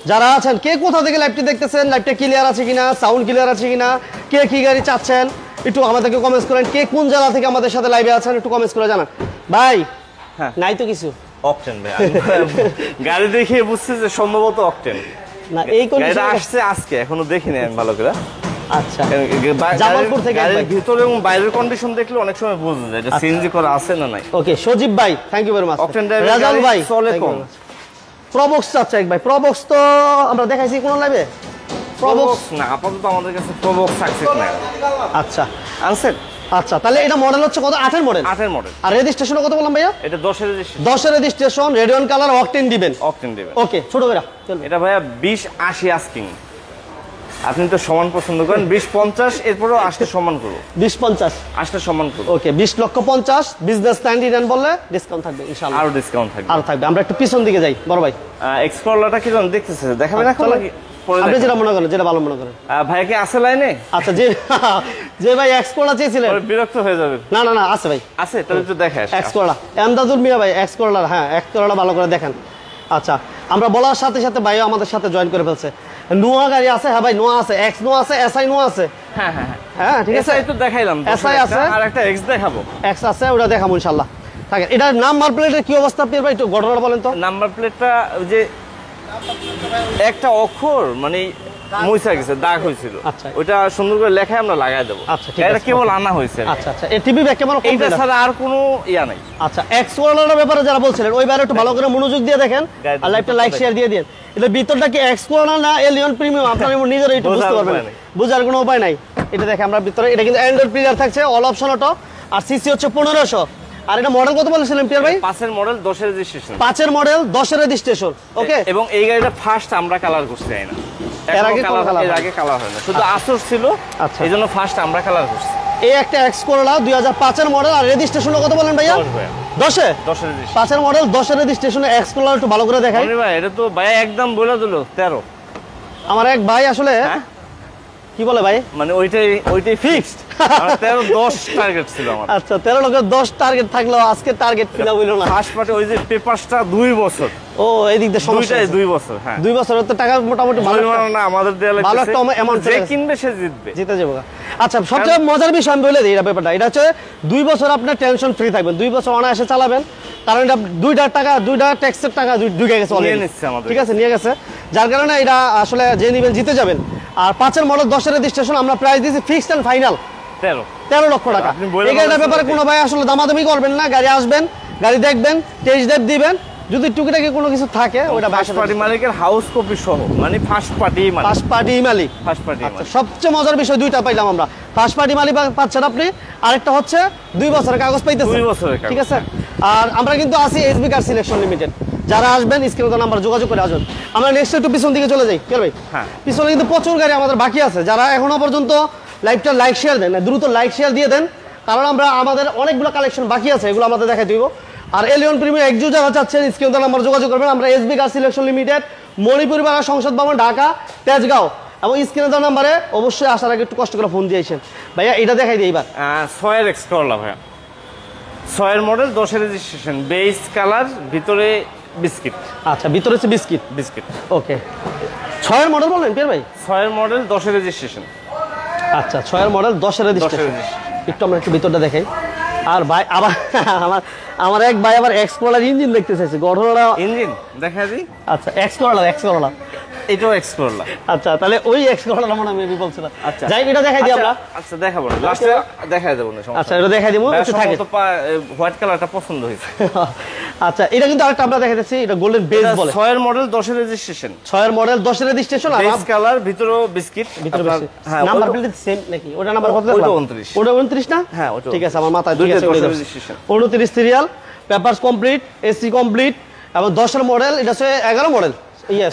Speaker 1: যারা আছেন কে কোথা থেকে লাইভটি দেখতেছেন, লাইভটা ক্লিয়ার আছে কিনা, সাউন্ড ক্লিয়ার আছে কিনা, কে কি গাড়ি চাচ্ছেন একটু আমাদেরকে কমেন্টস করেন। কে কোন জেলা থেকে আমাদের সাথে লাইভে আছেন একটু কমেন্টস করে জানান ভাই।
Speaker 2: হ্যাঁ
Speaker 1: নাই তো কিছু
Speaker 2: অকটেন ভাই, গাড়ি দেখে বুঝছি যে সম্ভবত অকটেন
Speaker 1: না, এই
Speaker 2: গাড়িটা
Speaker 1: কন্ডিশনে
Speaker 2: আসছে আজকে, এখনো দেখিনি আমি ভালো করে।
Speaker 1: আচ্ছা জামালপুর থেকে
Speaker 2: গাড়ির
Speaker 1: একবার।
Speaker 2: ভিতরে এবং বাইরের কন্ডিশন দেখলে অনেক সময় বোঝা যায় এটা সিএনজি করা আছে না নাই।
Speaker 1: ওকে সজীব ভাই thank you very much.
Speaker 2: Octane driver
Speaker 1: Rajal ভাই
Speaker 2: চলে কম।
Speaker 1: প্রবক্স চাচ্ছে এক ভাই, প্রবক্স তো আমরা দেখাইছি কোন লাইভে, প্রবক্স
Speaker 2: না, আপাতত আমাদের কাছে প্রবক্স সাকসেস নাই।
Speaker 1: আচ্ছা
Speaker 2: আনসেন
Speaker 1: আচ্ছা, তাহলে এটা মডেল হচ্ছে কত? 8 এর মডেল।
Speaker 2: 8 এর মডেল।
Speaker 1: আর রেজিস্ট্রেশন কত বললাম ভাইয়া?
Speaker 2: এটা 10 এর রেজিস্ট্রেশন।
Speaker 1: 10 এর রেজিস্ট্রেশন, রেডিয়ন কালার, অকটেন দিবেন।
Speaker 2: অকটেন দিবেন।
Speaker 1: ওকে, ছোট ভাইয়া চলুন।
Speaker 2: এটা ভাইয়া 2080 আস্কিং। আপনি তো সমান পছন্দ করেন, 2050 এরপরও আসতে সম্মান করব।
Speaker 1: 20-50
Speaker 2: আসতে সম্মান করব।
Speaker 1: ওকে, 20,50,000 বিজনেস 99 বললে ডিসকাউন্ট থাকবে ইনশাআল্লাহ।
Speaker 2: আরো ডিসকাউন্ট থাকবে।
Speaker 1: আর থাকবে। আমরা একটু পিছন দিকে যাই বড় ভাই।
Speaker 2: এক্সপ্লোরারটা কি জানেন দেখতেছে, দেখাবেন এখন নাকি পরে
Speaker 1: আপনি
Speaker 2: দেখাবেন?
Speaker 1: যেটা মনে করেন, যেটা ভালো মনে করেন।
Speaker 2: ভাইয়া কি আছে লাইনে?
Speaker 1: আচ্ছা, যে ভাই এক্সপ্লোরার চেয়েছিলেন।
Speaker 2: পরে বিরক্ত হয়ে যাবে।
Speaker 1: না না না, আছে ভাই,
Speaker 2: আছে, তাহলে একটু দেখে আসি।
Speaker 1: এক্সপ্লোরার এমদাদুল মিয়া ভাই, এক্সপ্লোরার, হ্যাঁ এক্সপ্লোরার ভালো করে দেখেন। আচ্ছা, আমরা বলার সাথে সাথে ভাইও আমাদের সাথে জয়েন করে ফেলছে। নোয়া গাড়ি আছে? হ্যাঁ ভাই, নোয়া আছে, এক্স নোয়া আছে, এসআই নোয়া আছে।
Speaker 2: হ্যাঁ হ্যাঁ হ্যাঁ,
Speaker 1: হ্যাঁ ঠিক আছে,
Speaker 2: এসআই তো দেখাইলাম,
Speaker 1: এসআই আছে,
Speaker 2: আর একটা এক্স দেখাবো।
Speaker 1: এক্স আছে, ওটা দেখাবো ইনশাআল্লাহ। থাকে এটার নাম্বার প্লেটের কি অবস্থা আপনার ভাই, একটু ঘটনাটা বলেন তো।
Speaker 2: নাম্বার প্লেটটা যে একটা অক্ষর মানে মুইসা গেছে, দাগ হয়েছিল।
Speaker 1: আচ্ছা।
Speaker 2: ওটা সুন্দর করে লেখায় আমরা লাগাই দেবো।
Speaker 1: আচ্ছা, ঠিক
Speaker 2: এটা
Speaker 1: আছে।
Speaker 2: কেবল আনা হয়েছে।
Speaker 1: আচ্ছা আচ্ছা, এই টিভি ব্যাক ক্যামেরা
Speaker 2: এইটা ছাড়া আর কোনো ইয়া নাই।
Speaker 1: আচ্ছা, এক্সপ্লোরারের ব্যাপারে যারা বলছিলেন ওই বাইরে একটু ভালো করে মনোযোগ দিয়ে দেখেন,
Speaker 2: গাড়িটা
Speaker 1: আর লাইভটা লাইক শেয়ার দিয়ে দিন। এটা ভিতরটা কি এক্সপ্লোরার না এলিয়ন প্রিমিয়াম, আপনারা নিজেরা একটু বুঝতে
Speaker 2: বোঝার
Speaker 1: পারবেন,
Speaker 2: উপায় নেই।
Speaker 1: বোঝার কোনো উপায় নাই। এটা দেখে আমরা ভিতরে, এটা কিন্তু অ্যান্ড্রয়েড প্লেয়ার থাকছে, অল অপশন অটো, আর সিসি হচ্ছে 1500। আর এটা মডেল কত বলেছিলেন পিয়ার ভাই?
Speaker 2: 5 এর মডেল, 10 এর রেজিস্ট্রেশন।
Speaker 1: 5 এর মডেল, 10 এর রেজিস্ট্রেশন। ওকে,
Speaker 2: এবং এই গাড়িটা ফার্স্ট আমরা কালার করছি না।
Speaker 1: এর আগে কোনো কালার
Speaker 2: এর আগে কালার হয় না, শুধু আসর ছিল।
Speaker 1: আচ্ছা।
Speaker 2: এইজন্য ফার্স্ট আমরা কালার করছি।
Speaker 1: এই একটা এক্স করোলা 2005 এর মডেল, আর রেজিস্ট্রেশন কত বলেন ভাইয়া?
Speaker 2: 10 ভাইয়া।
Speaker 1: 10 এ
Speaker 2: 10 এর রেজিস্ট্রেশন।
Speaker 1: 5 এর মডেল, 10 এর রেজিস্ট্রেশনে এক্স করোলা একটু ভালো করে দেখাই।
Speaker 2: ভাই এটা তো ভাইয়া একদম বলে দিল 13।
Speaker 1: আমার এক ভাই আসলে
Speaker 2: হ্যাঁ?
Speaker 1: কি বলে ভাই,
Speaker 2: মানে ওইটাই ফিক্সড। 13 10 টার্গেট ছিল আমার।
Speaker 1: আচ্ছা 13 লক্ষের 10 টার্গেট থাকলেও আজকে টার্গেট কিনা বইল না।
Speaker 2: ফার্স্ট পার্টি ওই যে পেপারসটা 2 বছর।
Speaker 1: ও এই দিক দিয়ে সমস্যা
Speaker 2: দুইটাই
Speaker 1: আছে।
Speaker 2: 2 বছর। হ্যাঁ,
Speaker 1: 2 বছরের তো টাকা মোটামুটি ভালো একটা-
Speaker 2: না আমাদের দেয়া লাগছে।
Speaker 1: ভালো একটা amount
Speaker 2: যে
Speaker 1: চলে গেছে।
Speaker 2: কিনবে সে জিতবে।
Speaker 1: জিতে যাবো। আচ্ছা, সবচেয়ে মজার বিষয় আমি বলে দিই এটা ব্যাপারটা, এটা হচ্ছে 2 বছর আপনার টেনশন ফ্রি থাকবেন, 2 বছর অনায়াসে চালাবেন। কারণ এটা 2টা টাকা, 2টা ট্যাক্সের টাকা ঢুকে গেছে
Speaker 2: নিয়ে
Speaker 1: অলরেডি।
Speaker 2: নিচ্ছে আমাদের।
Speaker 1: ঠিক আছে, নিয়ে গেছে, যার কারণে এটা আসলে যে নিবেন জিতে যাবেন। আর 5 এর মডেল, 10 এর রেজিস্ট্রেশন, আমরা প্রাইস দিয়েছি ফিক্সড এন্ড ফাইনাল
Speaker 2: 13
Speaker 1: লক্ষ টাকা।
Speaker 2: আপনি বলে
Speaker 1: এই গাড়িটার
Speaker 2: বলেছেন
Speaker 1: ব্যাপারে
Speaker 2: নাকি?
Speaker 1: কোনো ভাই আসলে দামাদামি করবেন না, গাড়ি আসবেন, গাড়ি দেখবেন, টেস্ট ড্রাইভ দিবেন, যদি টুকিটাকি কোনো কিছু থাকে ওটা
Speaker 2: ফার্স্ট পার্টি মালিকের হাউস কপি সহ, মানে ফার্স্ট পার্টি মালিক।
Speaker 1: ফার্স্ট পার্টি মালিক।
Speaker 2: ফার্স্ট পার্টি
Speaker 1: আচ্ছা,
Speaker 2: মালিক।
Speaker 1: সবচেয়ে মজার বিষয় দুইটা পাইলাম আমরা, ফার্স্ট পার্টি মালিক পাচ্ছেন আপনি, আরেকটা হচ্ছে 2 বছরের কাগজ পাইতেছেন।
Speaker 2: 2 বছরের কাগজ।
Speaker 1: ঠিক আছে, আর আমরা কিন্তু আছি এসবি কার সিলেকশন লিমিটেড। যারা আসবেন স্ক্রিনে নাম্বার যোগাযোগ করে আসবেন। আমরা নেক্সট একটু পিছন দিকে চলে যাই, কেন ভাই?
Speaker 2: হ্যাঁ।
Speaker 1: পিছনে কিন্তু প্রচুর গাড়ি আমাদের বাকি আছে, যারা এখনো পর্যন্ত লাইভটা লাইক শেয়ার দেন না, দ্রুত লাইক শেয়ার দিয়ে দেন, কারণ আমরা আমাদের অনেকগুলো কালেকশন বাকি আছে, এগুলো আমাদের দেখাই দিব। আর এলিয়ন প্রিমিয়াম এক্সজু যারা চাচ্ছেন স্ক্রিনে নাম্বার যোগাযোগ করবেন। আমরা SB car selection limited, Manipur পাড়া, সংসদ ভবন, ঢাকা, তেজগাঁও, এবং স্ক্রিনে দেওয়া নাম্বারে অবশ্যই আসার আগে একটু কষ্ট করে ফোন দিয়েছেন। ভাইয়া এটা দেখাই দিই এবার।
Speaker 2: 6 এর এক্স করলা ভাইয়া, 6 এর মডেল, 10 এর রেজিস্ট্রেশন, বেস কালার, ভিতরে বিস্কিট।
Speaker 1: আচ্ছা, ভিতরে হচ্ছে বিস্কিট।
Speaker 2: বিস্কিট।
Speaker 1: ওকে, 6 এর মডেল বললেন পিয়ার ভাই?
Speaker 2: 6 এর মডেল, 10 এর রেজিস্ট্রেশন।
Speaker 1: আচ্ছা, 6 এর মডেল, 10 এর রেজিস্ট্রেশন। একটু আমরা একটু ভিতরটা দেখাই। আর ভাই আবার আমার এক ভাই আবার এক্সপ্লোরার ইঞ্জিন দেখতে চাইছে, ঘটনাটা।
Speaker 2: ইঞ্জিন দেখা দিই।
Speaker 1: আচ্ছা, এক্সপ্লোরার।
Speaker 2: এটাও এক্স করলা।
Speaker 1: আচ্ছা, তাহলে ওই এক্সপ্লোরার মনে আমি বলছিলাম।
Speaker 2: আচ্ছা,
Speaker 1: যাই এটা দেখাই দিই আমরা।
Speaker 2: আচ্ছা দেখাবো না, লাস্টে দেখাই দেবো না, সমস্যা
Speaker 1: আচ্ছা, এটা দেখাই দিব, একটু থাকে।
Speaker 2: হোয়াইট কালারটা পছন্দ হয়েছে।
Speaker 1: আচ্ছা, এটা কিন্তু আরেকটা আমরা দেখাইতেছি, এটা গোল্ডেন বেজ বলে।
Speaker 2: 6 এর মডেল, 10 এর রেজিস্ট্রেশন।
Speaker 1: 6 এর মডেল, 10 এর রেজিস্ট্রেশন, আর
Speaker 2: বেস কালার, ভিতরেও বিস্কিট।
Speaker 1: ভিতরে
Speaker 2: হ্যাঁ,
Speaker 1: নাম্বার প্লেট সেম নাকি? ওটা নাম্বার কত?
Speaker 2: ওটা 29।
Speaker 1: ওটা 29 না?
Speaker 2: হ্যাঁ, ওটা
Speaker 1: ঠিক আছে, আমার মাথায় ঠিক
Speaker 2: দুইটা
Speaker 1: আছে,
Speaker 2: 10 এর registration.
Speaker 1: 29 serial, papers complete, AC complete, এবং 10 এর মডেল, এটা হচ্ছে 11 মডেল।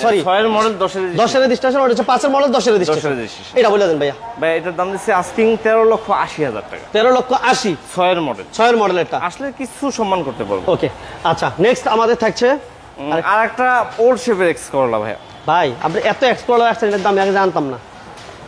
Speaker 1: সরি,
Speaker 2: 6 এর মডেল, 10 এর
Speaker 1: 10 এর রেজিস্ট্রেশন, ওটা হচ্ছে 5 এর মডেল, 10 এর
Speaker 2: 10 এর
Speaker 1: রেজিস্ট্রেশন।
Speaker 2: রেজিস্ট্রেশন।
Speaker 1: এটা বলে দেন ভাইয়া।
Speaker 2: ভাই এটার দাম দিচ্ছে আস্কিং 13,80,000 টাকা।
Speaker 1: 13,80,000।
Speaker 2: 6 এর মডেল।
Speaker 1: 6 এর মডেল এটা।
Speaker 2: আসলে কিছু সম্মান করতে পারবো।
Speaker 1: ওকে, আচ্ছা, নেক্সট আমাদের থাকছে
Speaker 2: আর একটা ওল্ড শেপের এক্স করলা ভাইয়া।
Speaker 1: ভাই, আপনি এত এক্সপ্লোরার অ্যাক্সিডেন্টের দাম আগে জানতাম না।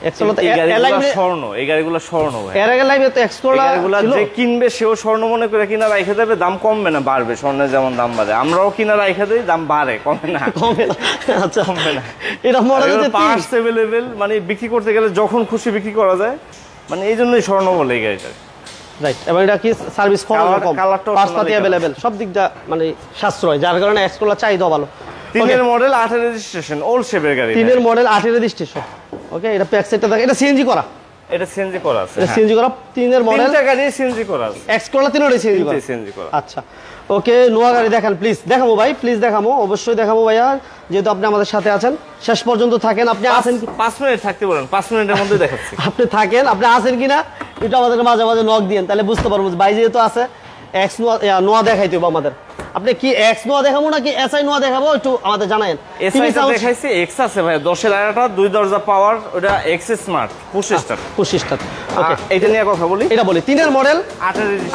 Speaker 1: এক্সপ্লোরার
Speaker 2: এই গাড়িগুলো স্বর্ণ, এই গাড়িগুলো স্বর্ণ ভাই।
Speaker 1: এর আগে লাইভে তো
Speaker 2: এই
Speaker 1: এক্সপ্লোরার
Speaker 2: গাড়িগুলো যে কিনবে সেও স্বর্ণ মনে করে কিনা রাইখে দেবে, দাম কমবে না বাড়বে, স্বর্ণের যেমন দাম বাড়ে, আমরাও কিনা রাইখে দেই, দাম বাড়ে, কমে না।
Speaker 1: কমে না। আচ্ছা,
Speaker 2: কমবে না।
Speaker 1: এটা মডেল যে
Speaker 2: পার্টস अवेलेबल, মানে বিক্রি করতে গেলে যখন খুশি বিক্রি করা যায়, মানে এই জন্যই স্বর্ণ বলে এই গাড়িটা।
Speaker 1: রাইট, এবং এটা কি সার্ভিস কম,
Speaker 2: কালারটাও
Speaker 1: পাঁচপাতি अवेलेबल, সব দিকটা মানে সাশ্রয়, যার কারণে এক্সপ্লোরার চাহিদা ভালো।
Speaker 2: 3 এর মডেল, 8 এর রেজিস্ট্রেশন, ওল্ড শেপের গাড়ি।
Speaker 1: 3 এর মডেল, 8 এর রেজিস্ট্রেশন। ওকে, এটা প্যাক সেটটা দেখেন, এটা সিএনজি করা।
Speaker 2: এটা সিএনজি করা আছে,
Speaker 1: এটা সিএনজি করা, তিনের মডেল,
Speaker 2: তিনটা গাড়ি সিএনজি করা আছে,
Speaker 1: এক্স করলা তিনটাই সিএনজি করা।
Speaker 2: সিএনজি করা।
Speaker 1: আচ্ছা ওকে, নোয়া গাড়ি দেখান প্লিজ। দেখাবো ভাই, প্লিজ দেখাবো, অবশ্যই দেখাবো ভাইয়া, যেহেতু আপনি আমাদের সাথে আছেন, শেষ পর্যন্ত থাকেন। আপনি আছেন কি?
Speaker 2: 5 মিনিট থাকতে বলেন, 5 মিনিটের মধ্যে দেখাচ্ছি।
Speaker 1: আপনি থাকেন, আপনি আছেন কিনা একটু আমাদের মাঝে মাঝে নক দিয়েন, তাহলে বুঝতে পারবো যে ভাই যেহেতু আছে। এক্স নোয়া দেখাইতে হবে আমাদের। আপনি কি এক্স নোয়া দেখাবো নাকি এসআই নোয়া দেখাবো একটু আমাদের জানায়েন।
Speaker 2: এসআই টা দেখাইছি, এক্স আছে ভাই 10 এর আগাটা 2 দরজা পাওয়ার, ওটা X smart push start.
Speaker 1: Push start, okay
Speaker 2: এটা নিয়ে কথা বলি।
Speaker 1: এটা বলি তিনের মডেল,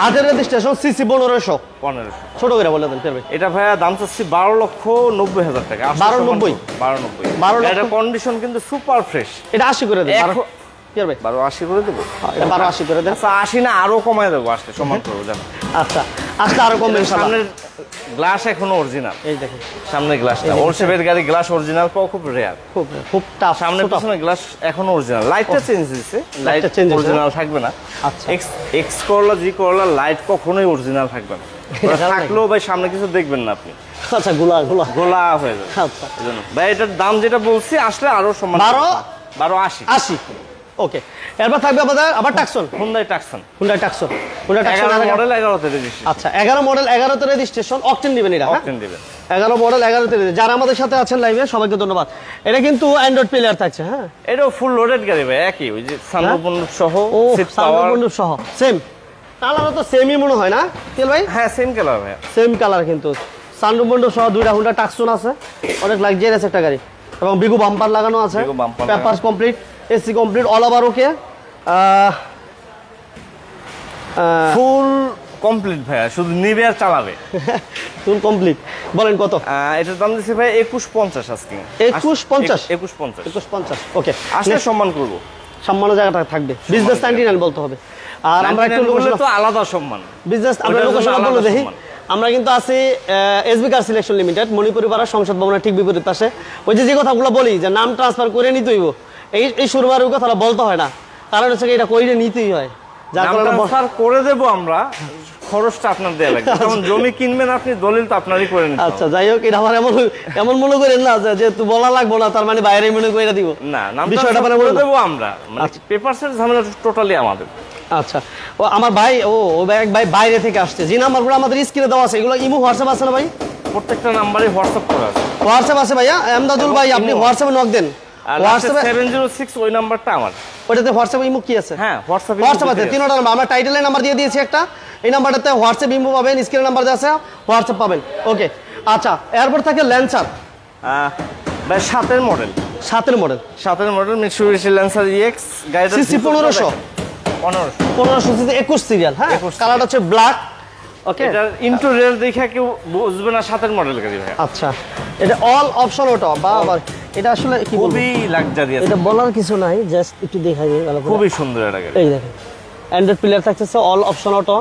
Speaker 2: 8
Speaker 1: এর রেজিস্ট্রেশন, সিসি 1500। ছোট করে বলে দেন ভাই।
Speaker 2: এটা ভাইয়া দাম চাচ্ছি 12,90,000 টাকা।
Speaker 1: 12,90
Speaker 2: 12,90 এটা কন্ডিশন কিন্তু সুপার ফ্রেশ।
Speaker 1: এটা 80 করে দেন। কি ভাই
Speaker 2: 12,80 করে দেবো?
Speaker 1: এটা 12,80 করে দেন।
Speaker 2: আচ্ছা 80 না আরো কমায় দেবো, আসলে সম্মান করবো জানো।
Speaker 1: আচ্ছা আসলে আরো কমবে ইনশাআল্লাহ।
Speaker 2: সামনের গ্লাস এখনো অরিজিনাল,
Speaker 1: এই দেখেন
Speaker 2: সামনের গ্লাসটা ওর শেপের গাড়ি গ্লাস অরিজিনাল পাওয়া খুব রেয়ার,
Speaker 1: খুব টাফ।
Speaker 2: সামনের পিছনে গ্লাস এখনো অরিজিনাল, লাইটটা চেঞ্জ হয়েছে, লাইট
Speaker 1: চেঞ্জ
Speaker 2: অরিজিনাল থাকবে না।
Speaker 1: আচ্ছা
Speaker 2: এক্স করলা জি করলা লাইট কখনোই অরিজিনাল থাকবে না, থাকলেও ভাই সামনে কিছু দেখবেন না আপনি,
Speaker 1: আচ্ছা গোলা
Speaker 2: হয়ে যাবে।
Speaker 1: আচ্ছা
Speaker 2: এজন্য ভাই এটার দাম যেটা বলছি আসলে আরো সম্মান
Speaker 1: 12,80 ওকে। এরপর থাকবে আমাদের আবার টাকসন,
Speaker 2: হুন্ডাই টাকসন
Speaker 1: 11
Speaker 2: মডেল 11তে রেজিস্ট্রেশন।
Speaker 1: আচ্ছা 11 মডেল 11তে রেজিস্ট্রেশন, অকটেন দিবেন এটা,
Speaker 2: অকটেন দিবেন।
Speaker 1: 11 মডেল 11তে রেজিস্ট্রেশন। যারা আমাদের সাথে আছেন লাইভে সবাইকে ধন্যবাদ। এটা কিন্তু অ্যান্ড্রয়েড প্লেয়ার থাকছে, হ্যাঁ
Speaker 2: এটাও ফুল লোডেড গাড়ি ভাই, একই ওই যে সানরুফ সহ,
Speaker 1: ও
Speaker 2: সিট
Speaker 1: সানরুফ
Speaker 2: পাওয়ার
Speaker 1: সহ সেম কালার, তো সেমই মনে হয় না তেল ভাই?
Speaker 2: হ্যাঁ সেম কালার ভাই,
Speaker 1: সেম কালার কিন্তু সানরুফ সহ দুইটা হুন্ডা টাকসন আছে, অনেক লাক্সারিয়াস একটা গাড়ি, এবং বিগু বাম্পার লাগানো আছে, papers complete, AC complete, all over ওকে,
Speaker 2: ফুল কমপ্লিট ভাই, শুধু নিবে আর চালাবে।
Speaker 1: Full complete. বলেন কত?
Speaker 2: এটার দাম দিছি ভাই 21,50 আজকে।
Speaker 1: 21,50 ওকে,
Speaker 2: আসলে সম্মান করব,
Speaker 1: সম্মানের জায়গাটা থাকবে, বিজনেস 99 বলতে হবে। আর আমরা একটু
Speaker 2: লোকেশন তো আলাদা সম্মান,
Speaker 1: বিজনেস আমরা লোকেশন বলে দেখি। আমরা কিন্তু আছি SB car selection limited, Manipuri পাড়া সংসদ ভবনের ঠিক বিপরীত পাশে। ওই যে কথাগুলো বলি যে নাম ট্রান্সফার করে নিতে হইব, এই শুরুবার কথাটা বলতে হয় না, কারণ হচ্ছে এটা কইরে নিতেই হয়, যার কারণে
Speaker 2: ট্রান্সফার করে দেব আমরা, খরচটা আপনার দেয়া লাগবে, কারণ জমি কিনবেন আপনি, দলিল তো আপনারই করে নিতে হবে।
Speaker 1: আচ্ছা যাই হোক, এটা আমার এমন মনে করেন না যে তুই বলা লাগবো না, তার মানে বাইরে মনে করে দিব
Speaker 2: না, নাম
Speaker 1: বিষয়টা মানে
Speaker 2: করে দেব আমরা, মানে পেপারসের ঝামেলা টোটালি আমাদের।
Speaker 1: আচ্ছা ও আমার ভাই, ভাই বাইরে থেকে আসছে, যে নাম্বারগুলো আমাদের স্ক্রিনে দেওয়া আছে এগুলো ইমো হোয়াটসঅ্যাপ আছে না ভাই?
Speaker 2: প্রত্যেকটা নাম্বারে হোয়াটসঅ্যাপ করা আছে।
Speaker 1: হোয়াটসঅ্যাপ আছে ভাইয়া, এমদাদুল ভাই আপনি হোয়াটসঅ্যাপে নক দেন।
Speaker 2: হোয়াটসঅ্যাপে 706 ওই নাম্বারটা আমার,
Speaker 1: ওটাতে হোয়াটসঅ্যাপ ইমো কি আছে?
Speaker 2: হ্যাঁ
Speaker 1: হোয়াটসঅ্যাপ আছে, তিনটা নাম্বার, আমরা টাইটেলে নাম্বার দিয়ে দিয়েছি একটা, এই নাম্বারটাতে হোয়াটসঅ্যাপ ইমো পাবেন, স্ক্রিনে নাম্বার দেওয়া আছে, হোয়াটসঅ্যাপ পাবেন। ওকে আচ্ছা, এরপর থাকে ল্যান্সার
Speaker 2: ভাই 7 model,
Speaker 1: 7 model
Speaker 2: Mitsubishi Lancer EX, গাড়িটা
Speaker 1: সিসি 1500 সিসি 21 সিরিয়াল, হ্যাঁ কালারটা হচ্ছে ব্ল্যাক। ওকে
Speaker 2: এটার ইন্টেরিয়র দেখে কেউ বুঝবে না 7 মডেল গাড়ি ভাই।
Speaker 1: আচ্ছা এটা অল অপশন অটো, বাবা এটা আসলে কি বলবো,
Speaker 2: খুবই লাক্সারিয়াস,
Speaker 1: এটা বলার কিছু নাই, জাস্ট একটু দেখাই দিই ভালো করে।
Speaker 2: খুবই সুন্দর এটা গাড়ি।
Speaker 1: এই দেখেন অ্যান্ড্রয়েড প্লেয়ার থাকতেছে, অল অপশন অটো,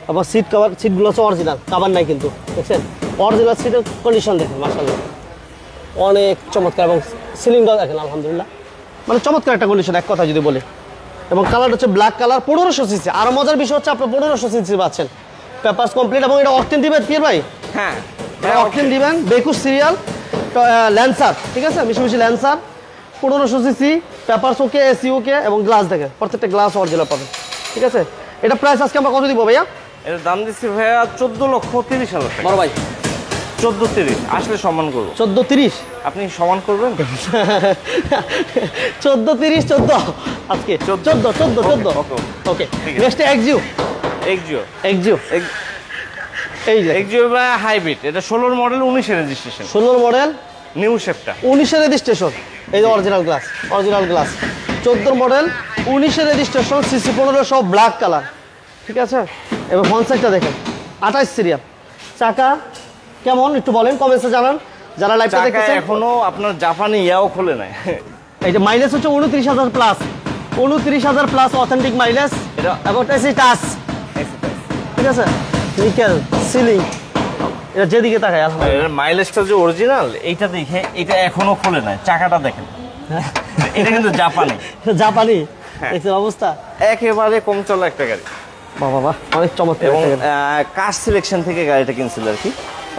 Speaker 1: এবং সিট কভার, সিটগুলো হচ্ছে অরিজিনাল, কভার নাই কিন্তু, দেখছেন অরিজিনাল সিটের কন্ডিশন দেখেন মাশাআল্লাহ অনেক চমৎকার, এবং সিলিংটাও দেখেন আলহামদুলিল্লাহ, মানে চমৎকার একটা কন্ডিশন এক কথা যদি বলে। এবং কালার হচ্ছে ব্ল্যাক কালার, 1500 সিসি। আর মজার বিষয় হচ্ছে আপনি 1500 সিসি পাচ্ছেন, পেপারস কমপ্লিট, এবং এটা অকটেন দিবেন পিয়ার ভাই,
Speaker 2: হ্যাঁ
Speaker 1: অকটেন দিবেন, 22 সিরিয়াল ল্যান্সার, ঠিক আছে Mitsubishi Lancer, 1500 CC, papers okay, AC okay, এবং গ্লাস দেখেন প্রত্যেকটা গ্লাস অরিজিনাল পাবেন, ঠিক আছে। এটা প্রাইস আজকে আমরা কত দিব ভাইয়া?
Speaker 2: এটার দাম দিচ্ছি ভাইয়া 14,30,000 টাকা।
Speaker 1: বড় ভাই
Speaker 2: 14,30 আসলে সম্মান করবো।
Speaker 1: 14,30
Speaker 2: আপনি সমান করবেন?
Speaker 1: 14,30 আজকে 14 ওকে। নেক্সট এক্সিও এই যে
Speaker 2: এক্সিও বা হাইব্রিড, এটা 16 মডেল 19 রেজিস্ট্রেশন,
Speaker 1: 16 মডেল
Speaker 2: নিউ শেপটা
Speaker 1: 19 রেজিস্ট্রেশন, এই যে original glass 14 model 19 registration, CC 1500 black colour, ঠিক আছে। এবং ফ্রন্ট সাইডটা দেখেন 28 সিরিয়াল, চাকা কেমন একটু বলেন, কমেন্টসে জানান যারা লাইভটা দেখতেছেন।
Speaker 2: এখনো আপনার জাপানি ইয়াও খুলে নাই,
Speaker 1: এই যে মাইলেজ হচ্ছে 29,000 প্লাস, 29,000 প্লাস অথেন্টিক মাইলেজ, এবং এসি টাচ, ঠিক আছে, নিকেল সিলিং, এটা যেদিকে তাকায় আলহামদুলিল্লাহ
Speaker 2: মাইলেজটা যে অরিজিনাল এইটা দেখে, এটা এখনো খুলে নাই, চাকাটা দেখেন, এটা কিন্তু জাপানি দেখছেন অবস্থা, একেবারে কম চলা একটা গাড়ি,
Speaker 1: বাহ অনেক চমৎকার।
Speaker 2: এবং কার সিলেকশন থেকে গাড়িটা কিনছিল আর কি,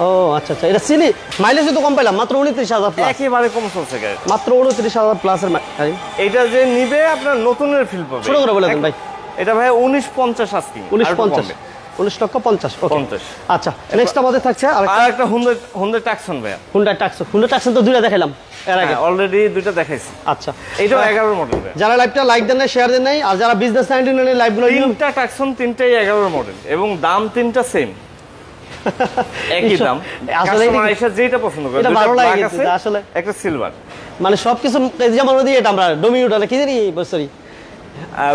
Speaker 1: ও আচ্ছা আচ্ছা, এটা সিলি মাইলেজ তো কম পাইলাম, মাত্র 29,000 প্লাস,
Speaker 2: একেবারে কম চলছে গাড়ি,
Speaker 1: মাত্র 29,000 প্লাসের গাড়ি।
Speaker 2: এটা যে নিবে আপনার নতুনের ফিল পাবে।
Speaker 1: ছোট করে বলে দেন ভাই।
Speaker 2: এটা ভাই 1950 আস্কিং,
Speaker 1: 1950, 19,50,000। ওকে
Speaker 2: 50।
Speaker 1: আচ্ছা, নেক্সট আমাদের থাকছে
Speaker 2: আর একটা হুন্ডা টাকসন ভাই।
Speaker 1: হুন্ডা টাকসন তো দুইটা দেখাইলাম এর আগে,
Speaker 2: অলরেডি দুইটা দেখাইছি।
Speaker 1: আচ্ছা,
Speaker 2: এটাও 11 মডেল ভাই।
Speaker 1: যারা লাইভটা লাইক দেন না, শেয়ার দেন নাই, আর যারা বিজনেস 99 লাইভগুলো
Speaker 2: তিনটা টাকসন, তিনটাই 11 মডেল এবং দাম তিনটা সেম, একই দাম।
Speaker 1: আসলে
Speaker 2: কাস্টমার এসে যেটা পছন্দ করে,
Speaker 1: এটা
Speaker 2: দুইটা
Speaker 1: ভালো লাগে
Speaker 2: black
Speaker 1: কিন্তু,
Speaker 2: আছে,
Speaker 1: আসলে
Speaker 2: একটা সিলভার।
Speaker 1: মানে সবকিছু যেমন ওই এটা আমরা ডোমিউটা কি জানি বছরই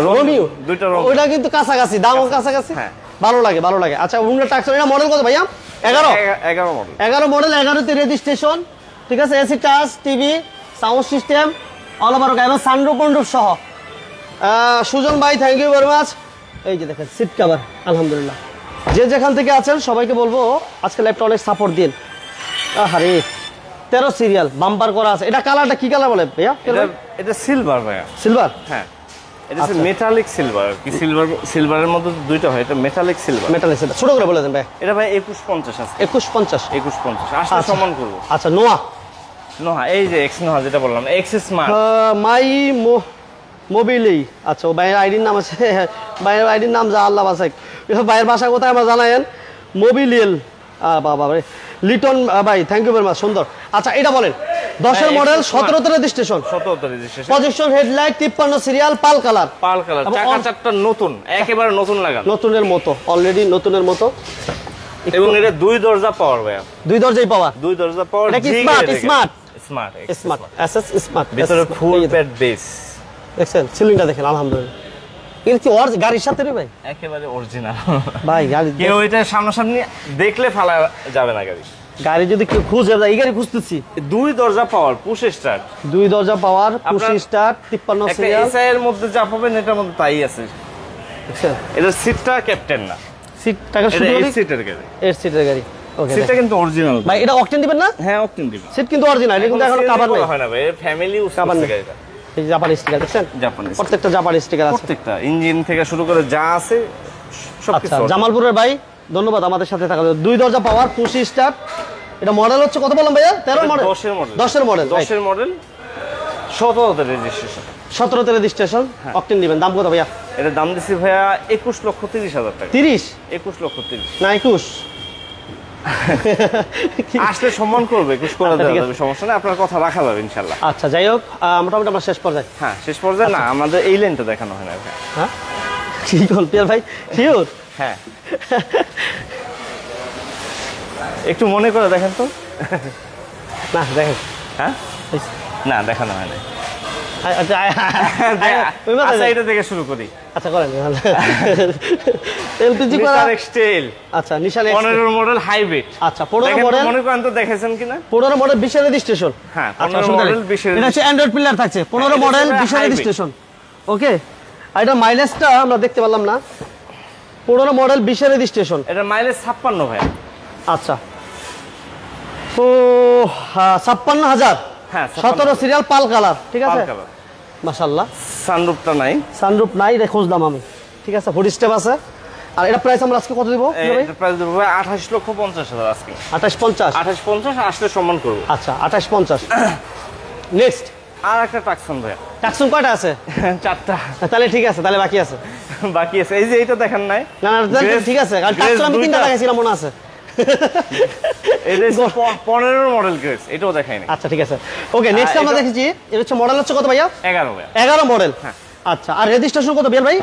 Speaker 1: রোমিও,
Speaker 2: দুইটা রং,
Speaker 1: ওইটা কিন্তু কাছাকাছি, দামও কাছাকাছি,
Speaker 2: হ্যাঁ
Speaker 1: ভালো লাগে ভালো লাগে। আচ্ছা, হুন্ডা টাকসন এটা মডেল কত ভাইয়া? 11
Speaker 2: মডেল,
Speaker 1: 11 মডেল, 11তে রেজিস্ট্রেশন, ঠিক আছে, AC touch, TV, sound system all over এবং সানরুফ সহ। সুজন ভাই, থ্যাংক ইউ ভেরি মাচ। এই যে দেখেন সিট কভার, আলহামদুলিল্লাহ। যে যেখান থেকে আছেন সবাইকে বলবো আজকে লাইভটা অনেক সাপোর্ট দিন। আরে 13 সিরিয়াল বাম্পার করা আছে। এটা কালারটা কি কালার বলে ভাইয়া?
Speaker 2: এটা সিলভার ভাইয়া।
Speaker 1: সিলভার?
Speaker 2: হ্যাঁ, এটা হচ্ছে মেটালিক সিলভার। কি সিলভারের মধ্যে দুইটা হয়, এটা মেটালিক সিলভার।
Speaker 1: মেটালিক সিলভার, ছোট করে বলে দেন ভাই।
Speaker 2: এটা ভাই 2150 আছে।
Speaker 1: 2150?
Speaker 2: 2150 আসলে সম্মান করব।
Speaker 1: আচ্ছা, নোয়া
Speaker 2: নোহা, এই যে এক্স নোহা যেটা বললাম, এক্স স্মার্ট
Speaker 1: মাই মোবিলি। আচ্ছা, ও ভাইয়ের আইডির নাম আছে, ভাইয়ের আইডির নাম যা আল্লাহ বাসাক। ভাইয়ের বাসা কোথায় আমরা জানায়েন? মোবিলিয়েল। বাবা রে, লিটন ভাই, থ্যাংক ইউ ভেরি মাচ, সুন্দর। আচ্ছা, এটা বলেন 10-এর মডেল, 17তে রেজিস্ট্রেশন,
Speaker 2: 17তে registration,
Speaker 1: projection headlight, 53 serial, pearl colour.
Speaker 2: Pearl colour, চাকা চারটা নতুন, একেবারে নতুন লাগানো,
Speaker 1: নতুনের মতো, অলরেডি নতুনের মতো।
Speaker 2: এবং এটা দুই দরজা পাওয়ার ভাইয়া,
Speaker 1: দুই দরজাই পাওয়ার।
Speaker 2: দুই দরজা পাওয়ার।
Speaker 1: এটা কি smart? Smart
Speaker 2: smart
Speaker 1: smart SS smart,
Speaker 2: ভিতরে ফুল প্যাড বেস
Speaker 1: দেখছেন, সিলিংটা দেখেন, আলহামদুলিল্লাহ। কিন্তু কি ওর গাড়ির সাথে রে ভাই?
Speaker 2: একেবারে অরিজিনাল
Speaker 1: ভাই। গাড়ি
Speaker 2: কেউ এটা সামনাসামনি দেখলে ফালা যাবে না গাড়ি।
Speaker 1: গাড়ি যদি কেউ খুঁজে, এই গাড়ি খুঁজতেছি,
Speaker 2: দুই দরজা পাওয়ার, পুশ স্টার্ট,
Speaker 1: দুই দরজা পাওয়ার, পুশ স্টার্ট, 53
Speaker 2: একটা
Speaker 1: সিরিয়াল।
Speaker 2: এসআই এর মধ্যে যা পাবেন এটার মধ্যে তাই আছে।
Speaker 1: দেখছেন,
Speaker 2: এটা সিটটা ক্যাপ্টেন না,
Speaker 1: সিটটাকে
Speaker 2: এটা
Speaker 1: শুধু
Speaker 2: 8 সিটের গাড়ি,
Speaker 1: 8 সিটের গাড়ি। ওকে,
Speaker 2: সিটটা কিন্তু অরিজিনাল
Speaker 1: ভাই। এটা অকটেন দিবেন না?
Speaker 2: হ্যাঁ, অকটেন দিবেন।
Speaker 1: সিট কিন্তু অরিজিনাল, এটা কিন্তু এখন কভার নাই,
Speaker 2: হয় না ভাই, ফ্যামিলি ইউজ
Speaker 1: কভার
Speaker 2: করছে
Speaker 1: নেই।
Speaker 2: গাড়িটা।
Speaker 1: এই যে জাপানি স্টিকার দেখছেন,
Speaker 2: জাপানি,
Speaker 1: প্রত্যেকটা জাপানি স্টিকার আছে,
Speaker 2: প্রত্যেকটা ইঞ্জিন থেকে শুরু করে যা আছে
Speaker 1: আচ্ছা,
Speaker 2: সবকিছু।
Speaker 1: জামালপুরের ভাই, ধন্যবাদ আমাদের সাথে থাকার জন্য। দুই দরজা পাওয়ার, পুশ স্টার্ট। এটা মডেল হচ্ছে কত বললাম ভাইয়া? 13 মডেল,
Speaker 2: 10-এর মডেল,
Speaker 1: 10-এর মডেল,
Speaker 2: 10-এর মডেল, 17তে রেজিস্ট্রেশন,
Speaker 1: 17তে রেজিস্ট্রেশন। অকটেন দিবেন, দাম কত ভাইয়া?
Speaker 2: এটা দাম দিছি ভাইয়া 21,30,000 টাকা।
Speaker 1: 30
Speaker 2: 21,30,000
Speaker 1: না 21?
Speaker 2: আসলে সম্মান করবে, 21 করে দেওয়া যাবে, সমস্যা নেই, আপনার কথা রাখা যাবে ইনশাআল্লাহ।
Speaker 1: আচ্ছা, যাই হোক, মোটামুটি আমরা শেষ পর্যায়ে।
Speaker 2: হ্যাঁ, শেষ পর্যায়ে না, আমাদের এই লাইনটা দেখানো হয় না ভাই।
Speaker 1: হ্যাঁ, কি গল্পের ভাই, শিওর?
Speaker 2: হ্যাঁ, একটু মনে করে দেখেন তো।
Speaker 1: না দেখেন,
Speaker 2: হ্যাঁ, না দেখানো হয় না।
Speaker 1: আচ্ছা,
Speaker 2: আচ্ছা, এটা থেকে শুরু করি।
Speaker 1: আচ্ছা করেন, এলপিজি করা।
Speaker 2: নিশান এক্সটেল,
Speaker 1: আচ্ছা, নিশান
Speaker 2: 15 মডেল হাইব্রিড।
Speaker 1: আচ্ছা, 15 মডেল,
Speaker 2: মনে করেন তো দেখেছেন কিনা?
Speaker 1: 15 মডেল 20 রেজিস্ট্রেশন।
Speaker 2: হ্যাঁ,
Speaker 1: আচ্ছা,
Speaker 2: 15 মডেল 20
Speaker 1: এটা হচ্ছে অ্যান্ড্রয়েড পিলার থাকছে, 15 মডেল 20 রেজিস্ট্রেশন। ওকে, আর এটা মাইলেজটা আমরা দেখতে পারলাম না। 15 মডেল 20 রেজিস্ট্রেশন,
Speaker 2: এটা মাইলেজ 56 ভাই।
Speaker 1: আচ্ছা, তো 56,000।
Speaker 2: হ্যাঁ,
Speaker 1: 17 সিরিয়াল, পাল কালার, ঠিক আছে, মাশাআল্লাহ।
Speaker 2: সানরুফটা নাই,
Speaker 1: সানরুফ নাই, এটা খুঁজলাম আমি, ঠিক আছে, ফুড স্টেপ আছে। আর এটা প্রাইস আমরা আজকে কত দিব?
Speaker 2: এটা প্রাইস দেব ভাই 28,50,000 আজকে।
Speaker 1: 2850?
Speaker 2: 28,50 আসলে সম্মান করব।
Speaker 1: আচ্ছা, 2850। নেক্সট
Speaker 2: আর একটা টাকসন ভাই।
Speaker 1: টাকসুন কয়টা আছে?
Speaker 2: 4টা।
Speaker 1: তাহলে ঠিক আছে, তাহলে বাকি আছে,
Speaker 2: বাকি আছে। এই যে এইটা দেখেন নাই?
Speaker 1: না না, ঠিক আছে, কারণ টাকসুন আমি 3টা দেখাইছিলাম মনে আছে।
Speaker 2: এই যে 15 মডেল গ্রেস, এটাও দেখাই নাই।
Speaker 1: আচ্ছা, ঠিক আছে, ওকে। নেক্সট আমরা দেখেছি, এটা হচ্ছে মডেল হচ্ছে কত ভাইয়া?
Speaker 2: 11 ভাই।
Speaker 1: 11 মডেল। আচ্ছা, আর রেজিস্ট্রেশন কত বেল ভাই?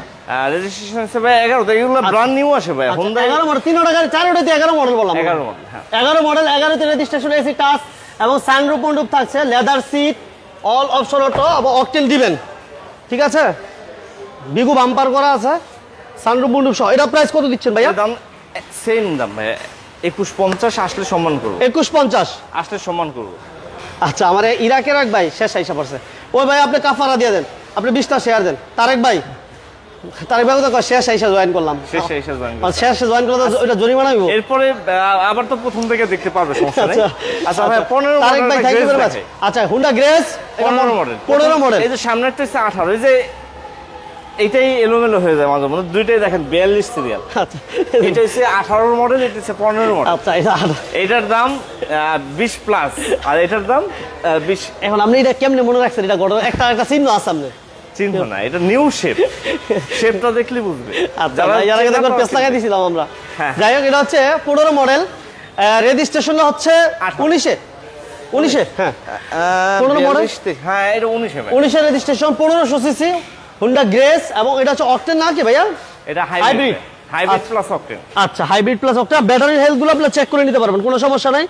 Speaker 2: রেজিস্ট্রেশন আছে ভাই 11, এগুলো ব্র্যান্ড নিউ আসে ভাই। হোন্ডা
Speaker 1: 11 মডেল, 3টা গাড়ি, 4টাতে 11 মডেল বললাম।
Speaker 2: 11 মডেল, হ্যাঁ,
Speaker 1: 11 মডেল, 11তে রেজিস্ট্রেশন, এসি টাচ এবং সানরুফ মন্ডুপ থাকছে, leather seat, all option auto এবং অকটেন দিবেন, ঠিক আছে, বিগু বাম্পার করা আছে, সানরুফ মন্ডুপ সহ। এটা প্রাইস কত দিচ্ছেন ভাইয়া?
Speaker 2: দাম সেম দাম ভাই, 2150 আসলে সম্মান করব।
Speaker 1: 2150
Speaker 2: আসলে সম্মান করব।
Speaker 1: আচ্ছা, আমার ইরাকের এক ভাই শেষ আইসা পড়ছে, ওই ভাই আপনি কাফারা দিয়ে দেন, আপনি 20টা শেয়ার দেন। তারেক ভাই তো শেষ আইসা জয়েন করলাম,
Speaker 2: শেষ এসে জয়েন
Speaker 1: শেষ জয়েন করলে ওইটা জরিমানা হইব।
Speaker 2: এরপরে আবার তো প্রথম থেকে দেখতে পারবে, সমস্যা নেই। আচ্ছা ভাই, 15
Speaker 1: তারেক ভাই থ্যাংক ইউ ভেরি মাচ। আচ্ছা, হুন্ডা গ্রেস
Speaker 2: 15 মডেল,
Speaker 1: 15 মডেল।
Speaker 2: এই যে সামনেরটা হচ্ছে 18, এই যে এইটাই এলোমেলো হয়ে যায় মাঝে মধ্যে। দুইটাই দেখেন 42 সিরিয়াল।
Speaker 1: আচ্ছা
Speaker 2: এটা হচ্ছে 18 মডেল, এটা হচ্ছে 15 মডেল।
Speaker 1: আচ্ছা এটা
Speaker 2: এটার দাম 20 প্লাস, আর এটার দাম 20।
Speaker 1: এখন আপনি এটা কেমনে মনে রাখছেন? এটা ঘটনা একটা চিহ্ন আছে আপনার?
Speaker 2: চিন্তা না, এটা নিউ শেপ, শেপটা দেখলে বুঝবে।
Speaker 1: আচ্ছা এর আগে একবার পেছ লাগাই দিয়েছিলাম আমরা।
Speaker 2: হ্যাঁ।
Speaker 1: যাই হোক, এটা হচ্ছে 15 মডেল, রেজিস্ট্রেশন হচ্ছে 19 হ্যাঁ 15 মডেল।
Speaker 2: হ্যাঁ এটা 19
Speaker 1: 19 রেজিস্ট্রেশন, 1500 সিসি, হুন্ডা গ্রেস, এবং এটা হচ্ছে অকটেন না কি ভাইয়া?
Speaker 2: এটা
Speaker 1: হাইব্রিড।
Speaker 2: Hybrid plus octane.
Speaker 1: আচ্ছা hybrid plus octane. Battery health গুলো আপনি চেক করে নিতে পারবেন, কোনো সমস্যা নাই,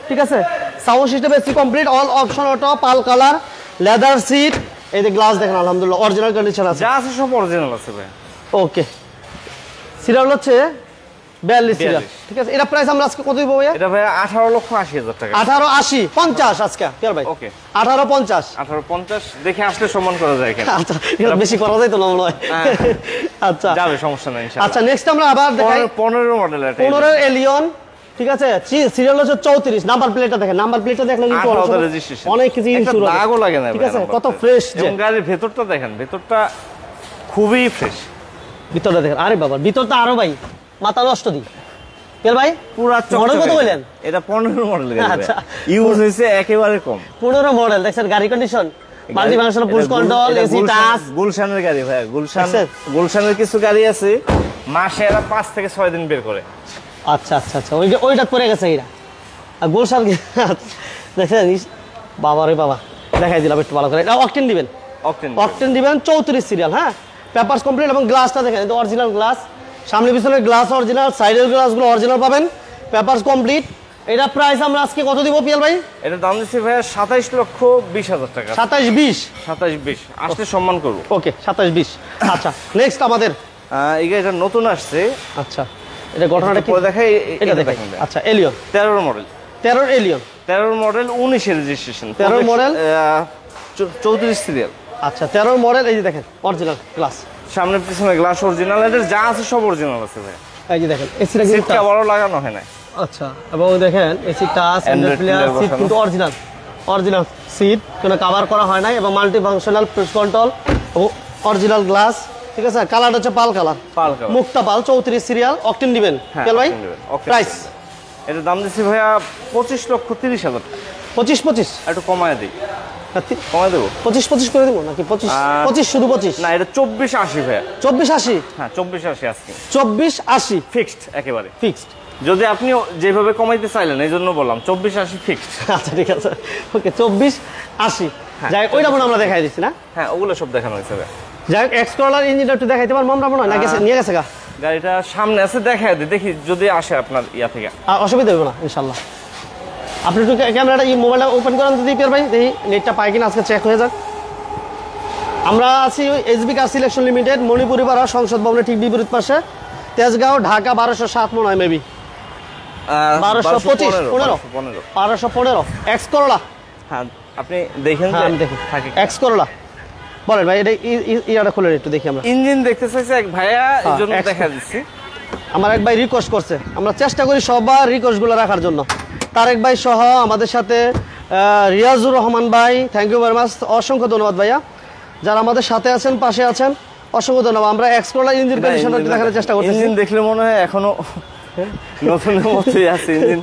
Speaker 1: ঠিক আছে। Sound system AC complete, all option auto, pearl colour, leather seat, এই যে গ্লাস দেখেন আলহামদুলিল্লাহ অরিজিনাল কন্ডিশন আছে,
Speaker 2: যা আছে সব অরিজিনাল আছে ভাই।
Speaker 1: ওকে। সিরিয়াল হচ্ছে 42 সিরিয়াল, ঠিক আছে। এটা প্রাইস আমরা আজকে কত দিব ভাইয়া?
Speaker 2: এটা ভাই 18,80,000 টাকা।
Speaker 1: 1880 50 আজকে পিয়ার ভাই।
Speaker 2: ওকে
Speaker 1: 1850।
Speaker 2: 1850 দেখে আসলে সম্মান করা যায় কেন?
Speaker 1: আচ্ছা এটা বেশি করা যায় তো না মনে হয়। আচ্ছা
Speaker 2: যাবে, সমস্যা নাই ইনশাআল্লাহ।
Speaker 1: আচ্ছা নেক্সট আমরা আবার দেখাই
Speaker 2: 15 মডেল। এটা
Speaker 1: 15 এলিয়ন, ঠিক আছে। সিরিয়াল হচ্ছে 34, নাম্বার প্লেটটা দেখেন, নাম্বার প্লেটটা দেখলে কিন্তু
Speaker 2: 18 রেজিস্ট্রেশন,
Speaker 1: অনেক কিছু
Speaker 2: একটা
Speaker 1: ইনস্যুর
Speaker 2: দাগও লাগে না,
Speaker 1: ঠিক আছে। কত ফ্রেশ যে
Speaker 2: এবং গাড়ির ভেতরটা দেখেন, ভেতরটা খুবই ফ্রেশ।
Speaker 1: ভিতরটা দেখেন, আরে বাবা ভিতরটা আরো ভাই মাথা নষ্ট দি কেল ভাই।
Speaker 2: পুরা
Speaker 1: মডেল কত বললেন?
Speaker 2: এটা 15 মডেল গাড়ি।
Speaker 1: আচ্ছা।
Speaker 2: ইউজ হইছে একেবারে কম।
Speaker 1: 15 মডেল দেখছেন, গাড়ি condition, multi function, push control, AC touch.
Speaker 2: গুলশানের গাড়ি ভাই, গুলশান,
Speaker 1: আচ্ছা।
Speaker 2: গুলশানের কিছু গাড়ি আছে মাসে এরা 5 থেকে 6 দিন বের করে।
Speaker 1: আচ্ছা আচ্ছা আচ্ছা, ওইটা পড়ে গেছে এরা। আর গোলশান দেখছেন, বাবা রে বাবা, দেখাই দিলাম একটু ভালো করে। এটা অকটেন দিবেন, অকটেন দিবেন 34 সিরিয়াল। হ্যাঁ পেপারস কমপ্লিট, এবং গ্লাসটা দেখেন এটা অরিজিনাল গ্লাস, সামনে পিছনের গ্লাস অরিজিনাল, সাইডের গ্লাসগুলো অরিজিনাল পাবেন, পেপারস কমপ্লিট। এটা প্রাইস আমরা আজকে কত দিব পিয়াল ভাই?
Speaker 2: এটা দাম দিচ্ছি ভাইয়া 27,20,000 টাকা।
Speaker 1: 27-20
Speaker 2: 27-20 আসলে সম্মান করব।
Speaker 1: ওকে 27-20। আচ্ছা নেক্সট আমাদের
Speaker 2: এই গাড়িটা নতুন আসছে।
Speaker 1: আচ্ছা এটা ঘটনাটা কি
Speaker 2: দেখাই,
Speaker 1: এটা দেখেন। আচ্ছা Allion
Speaker 2: 13 model,
Speaker 1: 13 Allion,
Speaker 2: 13 model 19 registration,
Speaker 1: 13 model
Speaker 2: 34 serial.
Speaker 1: আচ্ছা 13 মডেল, এই যে দেখেন অরিজিনাল গ্লাস,
Speaker 2: সামনে পিছনে গ্লাস অরিজিনাল, এটার যা আছে সব অরিজিনাল আছে ভাই।
Speaker 1: এই যে দেখেন এসিটা
Speaker 2: সিট
Speaker 1: কিন্তু
Speaker 2: কভারও লাগানো হয় না।
Speaker 1: আচ্ছা, এবং দেখেন AC touch, android player, seat কিন্তু অরিজিনাল সিট, কোনো কভার করা হয় নাই, এবং multi functional push control, original glass, ঠিক আছে। কালার হচ্ছে পাল কালার, মুক্তা পাল, 34 সিরিয়াল। অকটেন দিবেন কেল ভাই? প্রাইস
Speaker 2: এটার দাম দিচ্ছি ভাইয়া 25,30,000 টাকা।
Speaker 1: 25
Speaker 2: একটু কমায় দিই, কমায় দেবো।
Speaker 1: 25 করে দেবো নাকি? 25 শুধু 25
Speaker 2: না, এটা 24,80 ভাইয়া।
Speaker 1: 24-80?
Speaker 2: হ্যাঁ 24,80 আজকে
Speaker 1: 24-80
Speaker 2: ফিক্সড, একেবারে
Speaker 1: ফিক্সড।
Speaker 2: যদি আপনি যেভাবে কমাইতে চাইলেন এই জন্য বললাম 24,80 ফিক্সড।
Speaker 1: আচ্ছা ঠিক আছে, ওকে 24-80। যাই হোক ওইটা মনে আমরা দেখাই দিচ্ছি না?
Speaker 2: হ্যাঁ ওগুলো সব দেখানো হয়েছে।
Speaker 1: যাই হোক এক্স করলার ইঞ্জিনটা একটু দেখাইতে পারবো আমরা মনে হয়, না গেছে নিয়ে গেছে গা?
Speaker 2: গাড়িটা সামনে আছে, দেখাই দিই, দেখি যদি আসে আপনার ইয়া থেকে।
Speaker 1: অসুবিধা হবে না ইনশাল্লাহ। আপনি একটু ক্যামেরাটা মোবাইলটা ওপেন করেন তো দীপের ভাই, দেখি নেটটা পাই কিনা আজকে চেক হয়ে যাক। আমরা আছি SB car selection limited, Manipuri পাড়া, সংসদ ভবনের ঠিক বিপরীত পাশে, তেজগাঁও, ঢাকা 1207 মনে হয় মেবি 1215 এক্স করলা।
Speaker 2: হ্যাঁ আপনি দেখেন,
Speaker 1: আমি দেখি এক্স করলা। বলেন ভাই এটা ইয়াটা খুলে একটু দেখি আমরা।
Speaker 2: ইঞ্জিন দেখতে চাইছে এক ভাইয়া, এই জন্য দেখা দিচ্ছি।
Speaker 1: আমার এক ভাই রিকোয়েস্ট করছে, আমরা চেষ্টা করি সবার রিকোয়েস্টগুলো রাখার জন্য। তারেক ভাই সহ আমাদের সাথে রিয়াজুর রহমান ভাই, থ্যাংক ইউ ভেরি মাচ, অসংখ্য ধন্যবাদ ভাইয়া, যারা আমাদের সাথে আছেন, পাশে আছেন, অসংখ্য ধন্যবাদ। আমরা এক্স করলা ইঞ্জিন কন্ডিশনটা একটু দেখার চেষ্টা করছি।
Speaker 2: ইঞ্জিন দেখলে মনে হয় এখনো নতুনের মতোই আছে ইঞ্জিন,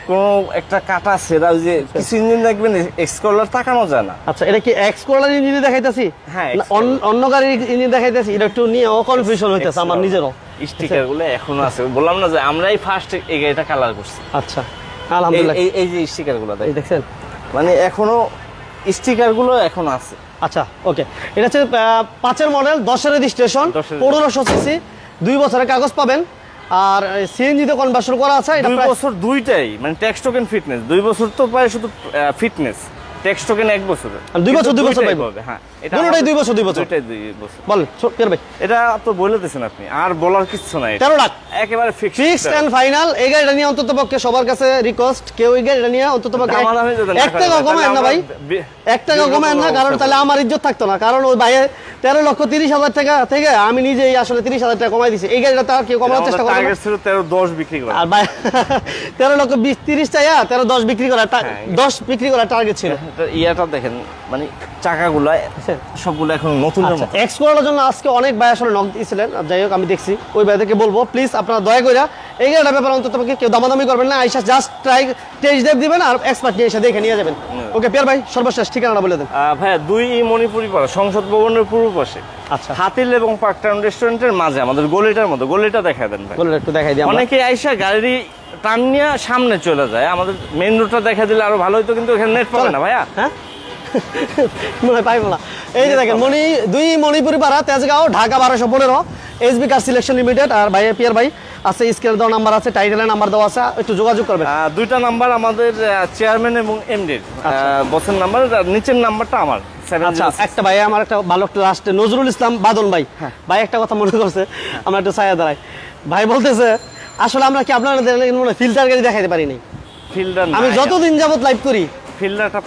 Speaker 2: কোনো একটা কাটা সেরা, যে কিছু ইঞ্জিন দেখবেন এক্স করলার তাকানো যায় না।
Speaker 1: আচ্ছা এটা কি এক্স করলার ইঞ্জিন দেখাইতেছি?
Speaker 2: হ্যাঁ
Speaker 1: অন্য গাড়ির ইঞ্জিন দেখাইতেছি, এটা একটু নিয়ে কনফিউশন হইতেছে আমার নিজেরও।
Speaker 2: স্টিকার গুলো এখনো আছে, বললাম না যে আমরাই ফার্স্ট এই গাড়িটা কালার করছি।
Speaker 1: আচ্ছা আলহামদুলিল্লাহ,
Speaker 2: এই যে স্টিকার গুলো
Speaker 1: দেখছেন,
Speaker 2: মানে এখনো স্টিকার গুলো এখনো আছে।
Speaker 1: আচ্ছা ওকে, এটা হচ্ছে 5 মডেল, 10 রেজিস্ট্রেশন, 1500 সিসি, 2 বছরের কাগজ পাবেন, আর সিএনজি তে কনভার্সন করা আছে। এটা
Speaker 2: 2 বছর দুইটাই, মানে ট্যাক্স টোকেন ফিটনেস 2 বছর তো পায়, শুধু ফিটনেস ট্যাক্স টোকেন 1 বছর,
Speaker 1: 2 বছর পাইবো।
Speaker 2: হ্যাঁ
Speaker 1: এটা দুটোটাই 2 বছর,
Speaker 2: দুটোটাই 2 বছর।
Speaker 1: বলেন কের ভাই,
Speaker 2: এটা তো বলে দিয়েছেন আপনি, আর বলার কিছু নাই।
Speaker 1: 13 লাখ
Speaker 2: একেবারে
Speaker 1: ফিক্সড এন্ড ফাইনাল। এই গাড়িটা নিয়ে অন্তত পক্ষে সবার কাছে রিকোয়েস্ট, কেউ এই গাড়িটা নিয়ে অন্তত পক্ষে 1 টাকা কমায় না ভাই, 1 টাকা কমায় না, কারণ তাহলে আমার ইজ্জত থাকতো না। কারণ ওই ভাই 13,30,000 টাকা থেকে আমি নিজেই আসলে 30,000 টাকা কমাই দিছি। এই গাড়িটা তার কেউ কমানোর চেষ্টা করে,
Speaker 2: টার্গেট ছিল 13,10 বিক্রি করা,
Speaker 1: আর ভাই 13,20,30 চাইয়া 13,10 বিক্রি করা, 10 বিক্রি করা টার্গেট ছিল।
Speaker 2: ইয়াটা দেখেন, মানে চাকাগুলা
Speaker 1: আছে?
Speaker 2: সবগুলো এখন নতুনের মতো।
Speaker 1: এক্স করার জন্য আজকে অনেক ভাই আসলে নক দিয়েছিলেন, যাই হোক আমি দেখছি ওই ভাইদেরকে বলবো প্লিজ আপনারা দয়া করে এই গাড়িটার ব্যাপারে অন্তত কেউ দামাদামি করবেন না, আইসা জাস্ট ট্রাই টেস্ট ড্রাইভ দিবেন আর এক্সপার্ট নিয়ে এসে দেখে নিয়ে যাবেন। ওকে পিয়ার ভাই সর্বশেষ ঠিকানাটা বলে দেন।
Speaker 2: ভাইয়া 2 মণিপুরি পাড়া সংসদ ভবনের পূর্ব পাশে,
Speaker 1: আচ্ছা
Speaker 2: হাতিল এবং পার্ক টাউন রেস্টুরেন্টের মাঝে আমাদের গলিটার মতো। গলিটা দেখা দেন ভাই।
Speaker 1: বলে একটু দেখাই দিই আমরা।
Speaker 2: অনেকে আইসা গাড়ি টান নিয়ে সামনে চলে যায়, আমাদের মেইন রোডটা দেখা দিলে আরো ভালো হতো, কিন্তু এখানে নেট পাবে না ভাইয়া।
Speaker 1: হ্যাঁ মনে হয় পাইবো না। এই যে দেখেন Manipuri Para Tejgaon Dhaka 1215 SB car selection limited. আর ভাই পিয়ার ভাই আছে, স্ক্রিনে দেওয়া নাম্বার আছে, টাইটেলের নাম্বার দেওয়া আছে, একটু যোগাযোগ করবেন।
Speaker 2: দুইটা নাম্বার আমাদের চেয়ারম্যান এবং এমডির বসের নাম্বার, আর নিচের নাম্বারটা আমার।
Speaker 1: আচ্ছা একটা ভাই আমার একটা ভালো একটা লাস্টে নজরুল ইসলাম বাদন ভাই, ভাই একটা কথা মনে করছে, আমরা একটু ছায়া দাঁড়াই। ভাই বলতেছে আসলে আমরা কি আপনাদের ফিল্টার গাড়ি দেখাইতে পারি নাই।
Speaker 2: ফিল্টার
Speaker 1: আমি যতদিন যাবত লাইভ করি
Speaker 2: ফিল্টারটা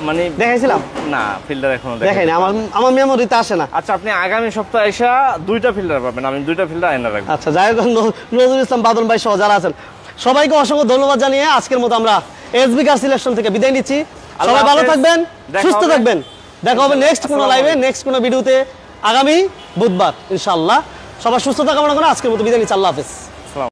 Speaker 2: মানে
Speaker 1: দেখাইছিলাম
Speaker 2: না, ফিল্টার এখনো
Speaker 1: দেখাই না, আমার মেমোরিতে আসে না।
Speaker 2: আচ্ছা আপনি আগামী সপ্তাহে এসে 2টা ফিল্টার পাবেন, আমি 2টা ফিল্টার এনে রাখবো।
Speaker 1: আচ্ছা যাই হোক নজরুল ইসলাম বাদল ভাই সহ যারা আছেন সবাইকে অসংখ্য ধন্যবাদ জানিয়ে আজকের মতো আমরা এসবি কার সিলেকশন থেকে বিদায় নিচ্ছি। সবাই ভালো থাকবেন, সুস্থ থাকবেন, দেখা হবে নেক্সট কোনো লাইভে, নেক্সট কোনো ভিডিওতে আগামী বুধবার ইনশাআল্লাহ। সবাই সুস্থতা কামনা করে আজকের মতো বিদায় নিচ্ছি। আল্লাহ হাফেজ।